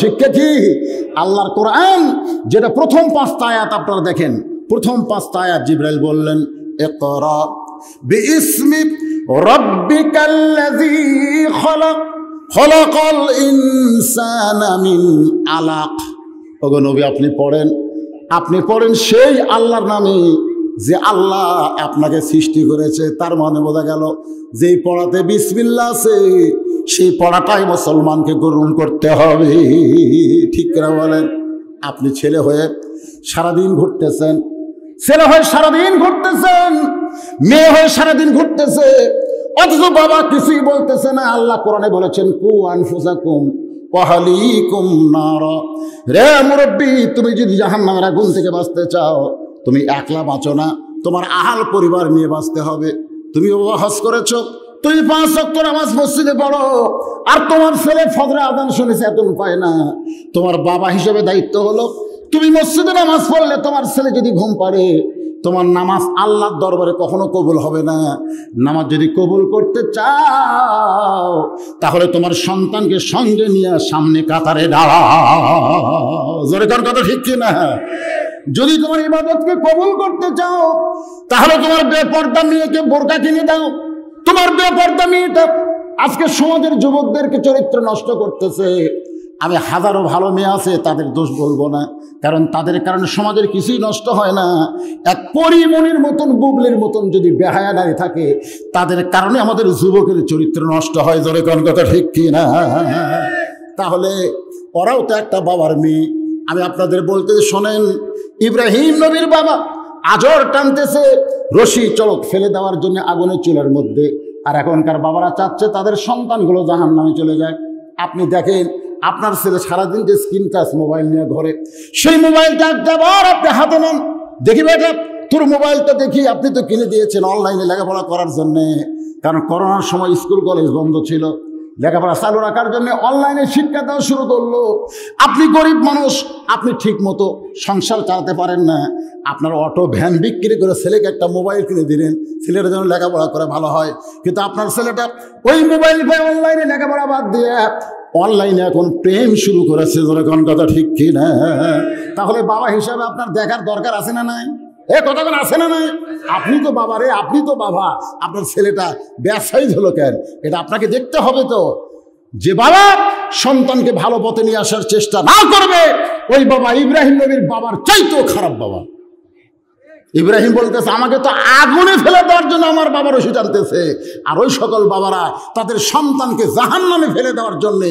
শিক্ষা কি? আল্লাহর কোরআন, যেটা প্রথম 5টা আয়াত আপনারা দেখেন। প্রথম 5টা আয়াত জিবরাইল বললেন, ইকরা বিইসমি রাব্বিকাল্লাযী খলাক, খলাকাল ইনসানা মিন আলাক। ওগো নবী, আপনি পড়েন সেই আল্লাহর নামে যে আল্লাহ আপনাকে সৃষ্টি করেছে। তার মানে বোঝা গেল যেই পড়াতে বিসমিল্লাহ আছে, সেই পড়াটাই মুসলমানকে গ্রহণ করতে হবে। ঠিক করে বলেন? আপনি ছেলে হয়ে সারাদিন ঘুরতেছেন, ছেলে হয়ে সারাদিন ঘুরতেছেন, মেয়ে হয়ে সারাদিন ঘুরতেছে, অথচ বাবা কিছুই বলতেছে না। আল্লাহ কোরআনে বলেছেন, কু আনফুসাকুম ওয়া আহলিকুম নার। রে মুরব্বী, তুমি যদি জাহান্নামের আগুন থেকে বাঁচতে চাও, তুমি একলা বাঁচো না, তোমার আহাল পরিবার নিয়ে বাঁচতে হবে। তুমি হজ করেছো, তুমি 5 ওয়াক্ত নামাজ মসজিদে পড়ো, আর তোমার ছেলে ফজর আযান শুনেছে এতন পায় না। তোমার বাবা হিসেবে দায়িত্ব হলো, তুমি মসজিদে নামাজ পড়লে তোমার ছেলে যদি ঘুম পাড়ে, তোমার নামাজ আল্লাহর দরবারে কখনো কবুল হবে না। নামাজ যদি কবুল করতে চাও, তাহলে তোমার সন্তানকে সঙ্গে নিয়ে সামনে কাতারে দাঁড়াও। জোরে কার কথা ঠিক কিনা? যদি তোমার ইবাদতকে কবুল করতে চাও, তাহলে তোমার বেপরদা মেয়েকে বোরকা কিনে দাও। তোমার বেপরদা মেয়েটা আজকে সমাজের যুবকদেরকে চরিত্র নষ্ট করতেছে। আমি হাজারো ভালো মেয়ে আছে, তাদের দোষ বলবো না, কারণ তাদের কারণে সমাজের কিছুই নষ্ট হয় না। এক পরিমণির মতন, বুবলির মতন যদি বেহায়া নারী থাকে, তাদের কারণে আমাদের যুবকের চরিত্র নষ্ট হয়। জোরে কোন কথা ঠিক কিনা? তাহলে ওরাও তো একটা বাবার মেয়ে। আমি আপনাদের বলতে শোনেন, ইব্রাহিম নবীর বাবা আজর টানতেছে রশি চড়ক ফেলে দেওয়ার জন্য আগুনের চুলার মধ্যে, আর এখনকার বাবারা চাচ্ছে তাদের সন্তানগুলো জাহান্নামে চলে যায়। আপনি দেখেন, আপনার ছেলে সারাদিন যে স্ক্রিন টাচ মোবাইল নিয়ে ঘরে, সেই মোবাইলটা একবার আপনি হাতে নেন, দেখি বেটা তোর মোবাইলটা দেখি। আপনি তো কিনে দিয়েছেন অনলাইনে লেখাপড়া করার জন্যে, কারণ করোনার সময় স্কুল কলেজ বন্ধ ছিল, লেখাপড়া চালু রাখার জন্য অনলাইনে শিক্ষা দেওয়া শুরু করলো। আপনি গরিব মানুষ, আপনি ঠিক মতো সংসার চালাতে পারেন না, আপনার অটো ভ্যান বিক্রি করে ছেলেকে একটা মোবাইল কিনে দিলেন, ছেলেটা যেন লেখাপড়া করে ভালো হয়। কিন্তু আপনার ছেলেটা ওই মোবাইল পেয়ে অনলাইনে লেখাপড়া বাদ দিয়ে অনলাইনে এখন প্রেম শুরু করেছে। কোন কথা ঠিক কি না? তাহলে বাবা হিসাবে আপনার দেখার দরকার আছে না নাই? এ কথাগুলো আছে না নাই? আপনি তো বাবা রে, আপনি তো বাবা, আপনার ছেলেটা ব্যবসায়ী হলো কেন? এটা আপনাকে দেখতে হবে তো। যে বাবা সন্তানকে ভালো পথে নিয়ে আসার চেষ্টা না করবে, ওই বাবা ইব্রাহিম নবীর বাবার চাইতেও খারাপ বাবা। ইব্রাহিম বলতেছে আমাকে তো আগুনে ফেলে দেওয়ার জন্য আমার বাবা রশি টানতেছে, আর ওই সকল বাবারা তাদের সন্তানকে জাহান্নামে ফেলে দেওয়ার জন্য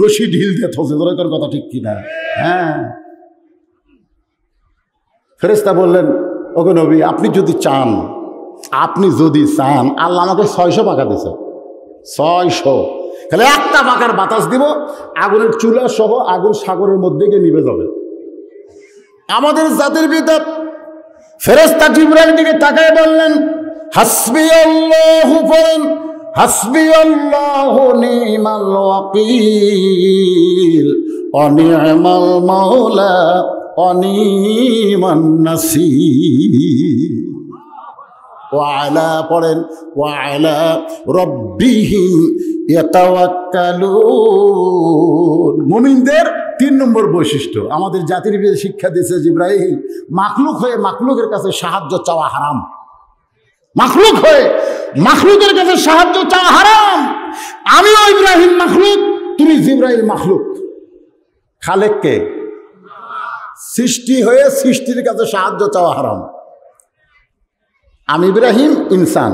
রশি ঢিল দিয়ে থসে। এরকম কথা ঠিক কিনা? হ্যাঁ। ফেরেশতা বললেন, ওগো নবী, আপনি যদি চান আল্লাহ আমাকে 600 পাকা দিয়েছে, 600, তাহলে একটা পাকার বাতাস দিব, আগুনের চুলা সহ আগুন সাগরের মধ্যে গিয়ে নিভে যাবে। আমাদের জাতির ভিতর ফেরেশতা জিবরাইলের দিকে তাকায় বললেন, হাসবি আল্লাহু, পড়েন হাসবি আল্লাহু নি'মাল ওয়াকিল ওয়া নি'মাল মাওলা ওয়া নি'মান নাসীর। ওয়ালা, পড়েন ওয়ালা রাব্বিহিম ইয়াতাওয়াক্কালুন। মুমিনদের 3 নম্বর বৈশিষ্ট্য আমাদের জাতির বিয়ে শিক্ষা দিয়েছে জিবরাইল, মাখলুক হয়ে মাখলুকের কাছে সাহায্য চাওয়া হারাম। মাখলুক হয়ে মাখলুকের কাছে সাহায্য চাওয়া হারাম। আমিও ইব্রাহিম মাখলুক, তুমি জিবরাইল মাখলুক। খালেককে সৃষ্টি হয়ে সৃষ্টির কাছে সাহায্য চাওয়া হারাম। আমি ইব্রাহিম ইনসান,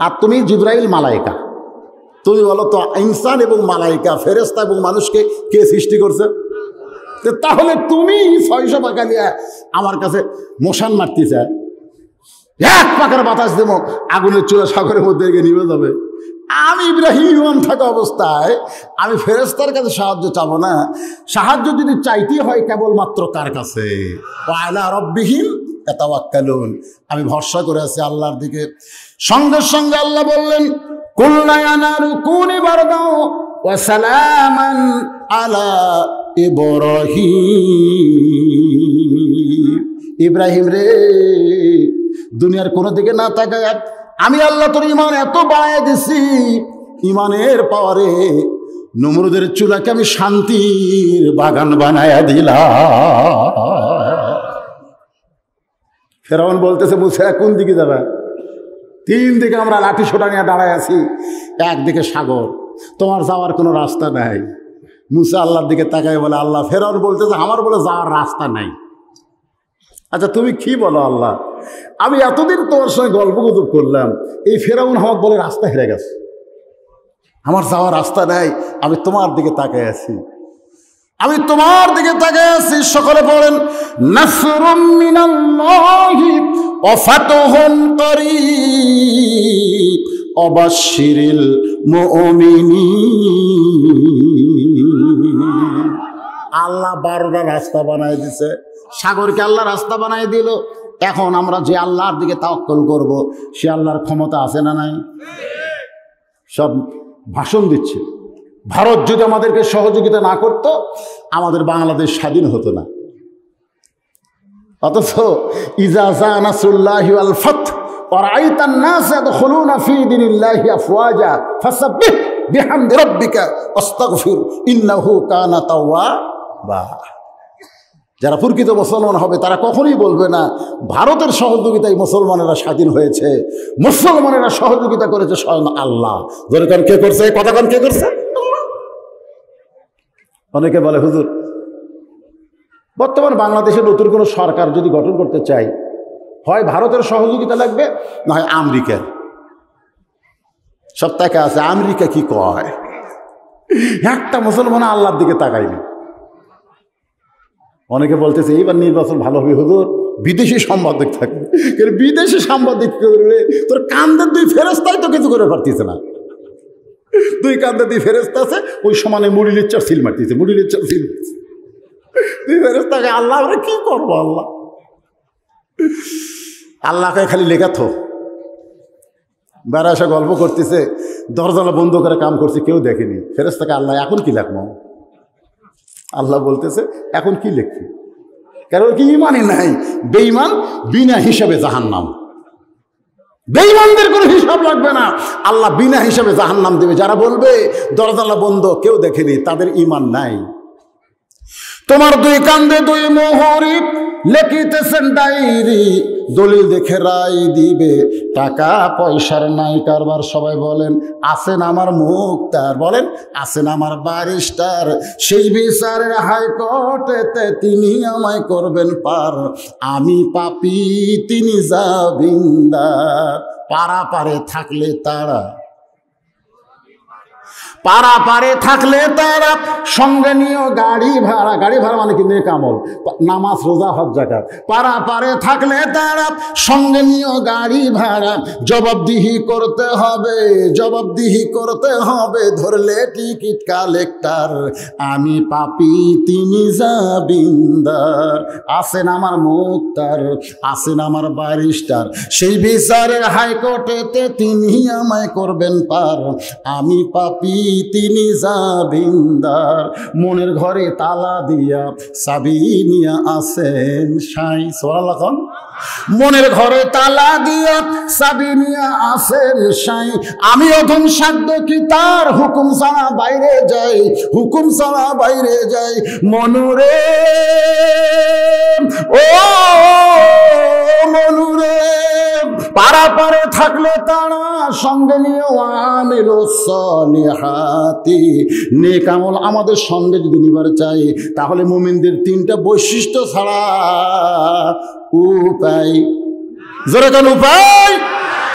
আর তুমি জিবরাইল মালাইকা। তুমি বলো তো, ইনসান এবং মালাইকা, ফেরেশতা এবং মানুষকে কে সৃষ্টি করছে? তাহলে তুমি 600 পাকা নিয়ে আমার কাছে মশান মারতে চায়, 1 পাকার বাতাস দেব, আগুনের চুলা সাগরের মধ্যে গিয়ে নিভে যাবে। আমি ইব্রাহিম ইমান থাকা অবস্থায় আমি ফেরেশতার কাছে সাহায্য চাবো না। সাহায্য যদি চাইতে হয় কেবলমাত্র কার কাছে? ওয়ালা রাব্বিহিম ইয়াতাওয়াক্কালুন। আমি ভরসা করে আছি আল্লাহর দিকে। সঙ্গে সঙ্গে আল্লাহ বললেন, কুলনা ইয়া নারু কুনি বারদাও ওয়া সালামান আলা ইব্রাহিম। ইব্রাহিম রে, দুনিয়ার কোনো দিকে না তাকায় আমি আল্লাহ তোর ইমান এত বাড়ায় দিছি, ইমানের পাওয়ারে নমরুদের চুলাকে আমি শান্তির বাগান বানায়া দিলাম। ফেরাউন বলতেছে, মুসা কোন দিকে যাবে? 3 দিকে আমরা লাঠি সোটা নিয়ে দাঁড়ায় আছি, একদিকে সাগর, তোমার যাওয়ার কোনো রাস্তা নাই। মুসা আল্লাহর দিকে তাকায় বলে, আল্লাহ, ফেরাউন বলতেছে আমার বলে যাওয়ার রাস্তা নাই। আচ্ছা তুমি কি বলো আল্লাহ? আমি এতদিন তোমার সঙ্গে গল্প গুজব করলাম, এই ফেরাউন আমাকে বলে রাস্তা হেরে গেছে, আমার যাওয়ার রাস্তা নাই, আমি তোমার দিকে তাকায় আছি, আমি তোমার দিকে তাকায় আছি। সকলে পড়েন, নাসরুম মিনাল্লাহি ওয়া ফাতহুন করিব ওয়া বাশশিরিল মুমিনিন। আল্লাহ 12টা রাস্তা বানায় দিছে, সাগরকে আল্লাহ রাস্তা বানায় দিল। এখন আমরা যে আল্লাহর দিকে তাওয়াক্কুল করব, সে আল্লাহর ক্ষমতা আছে না নাই? সব ভাষণ দিচ্ছে। ভারত যদি আমাদেরকে সহযোগিতা না করত, আমাদের বাংলাদেশ স্বাধীন হতো না। অথচ ইজা জা নাসরুল্লাহি ওয়াল ফাত ওয়া রাআইতান নাস ইয়াদখুলুনা ফি দীনিল্লাহি আফওয়াজা ফাসাব্বিহ বিহামদি রাব্বিকা ওয়াস্তাগফির ইন্নাহু কানা তাওয়াবা। যারা প্রকৃত মুসলমান হবে তারা কখনোই বলবে না ভারতের সহযোগিতায় মুসলমানেরা স্বাধীন হয়েছে, মুসলমানেরা সহযোগিতা করেছে স্বয়ং আল্লাহ। ধরে কারণ কে করছে? কথা কান কে করছে? অনেকে বলে, হুজুর বর্তমান বাংলাদেশে নতুন কোনো সরকার যদি গঠন করতে চাই, হয় ভারতের সহযোগিতা লাগবে, না হয় আমেরিকার। সব টাকা আছে, আমেরিকা কি কয়? একটা মুসলমান আল্লাহর দিকে তাকায়নি। অনেকে বলতেছে এইবার নির্বাচন ভালো হবে হুজুর, বিদেশি সাংবাদিক থাকবে। বিদেশি সাংবাদিক করবে, তোর কান্দের 2 ফেরেশতাই তো কিছু করে পারতেছে না। 2 কান্দের 2 ফেরেশতা আছে, ওই সমানে মুড়ি লিচ্চার সিল মারতেছে, মুড়ি লিচ্চার সিল মারতেছে। 2 ফেরেশতাকে আল্লাহ আমরা কি করবো? আল্লাহকে খালি লেখা থো। বেড়া এসে গল্প করতেছে, দরজালা বন্ধ করে কাম করছে, কেউ দেখেনি। ফেরেশতাকে আল্লাহ এখন কি লেখবো? আল্লাহ বলতেছে এখন কি লিখবি? কারণ কি ইমানই নাই। বেঈমান বিনা হিসাবে জাহান্নাম। বেঈমানদের কোনো হিসাব লাগবে না, আল্লাহ বিনা হিসাবে জাহান্নাম দেবে। যারা বলবে দরজালা বন্ধ, কেউ দেখেনি, তাদের ইমান নাই। তোমার 2 কান্দে 2 মোহরি, লেখিতেছেন ডায়েরি, দলিল দেখে রায় দিবে, টাকা পয়সার নাই কারবার। সবাই বলেন আছেন আমার মুক্তার, বলেন আছেন আমার ব্যারিস্টার, সেই বিচারের হাইকোর্টেতে তিনি আমায় করবেন পার, আমি পাপী তিনি জামিনদার। পারাপারে থাকলে তারা, পারাপারে থাকলে তারা, সঙ্গে নিয়েও গাড়ি ভাড়া। গাড়ি ভাড়া মানে কি নেক আমল, নামাজ রোজা হজ যাকাত। পারাপারে থাকলে তারা, সঙ্গে নিয়েও গাড়ি ভাড়া। জবাবদিহি করতে হবে, জবাবদিহি করতে হবে, ধরলে টিকিট কালেক্টর, আমি পাপী তিনি জামিনদার। আছেন আমার মুক্তার, আছেন আমার ব্যারিস্টার, সেই বিচারের হাইকোর্টেতে তিনি আমায় করবেন পার, আমি পাপী তিনি জামিনদার। মনের ঘরে তালা দিয়া চাবি নিয়া আসেন সাই। সুবহানাল্লাহ। মনের ঘরে তালা দিয়া চাবি নিয়া আসেন সাই, আমি অধম সাধ্য কি তার হুকুম ছাড়া বাইরে যাই, হুকুম ছাড়া বাইরে যাই। মনুরে ও মনুরে, পারাপারে থাকলে তারা, সঙ্গে নিয়ে আমিল সলিহাতি, নেক আমল আমাদের সঙ্গে যদি নিবার চাই, তাহলে মুমিনদের তিনটা বৈশিষ্ট্য ছাড়া উপায়, জোরে কোন উপায়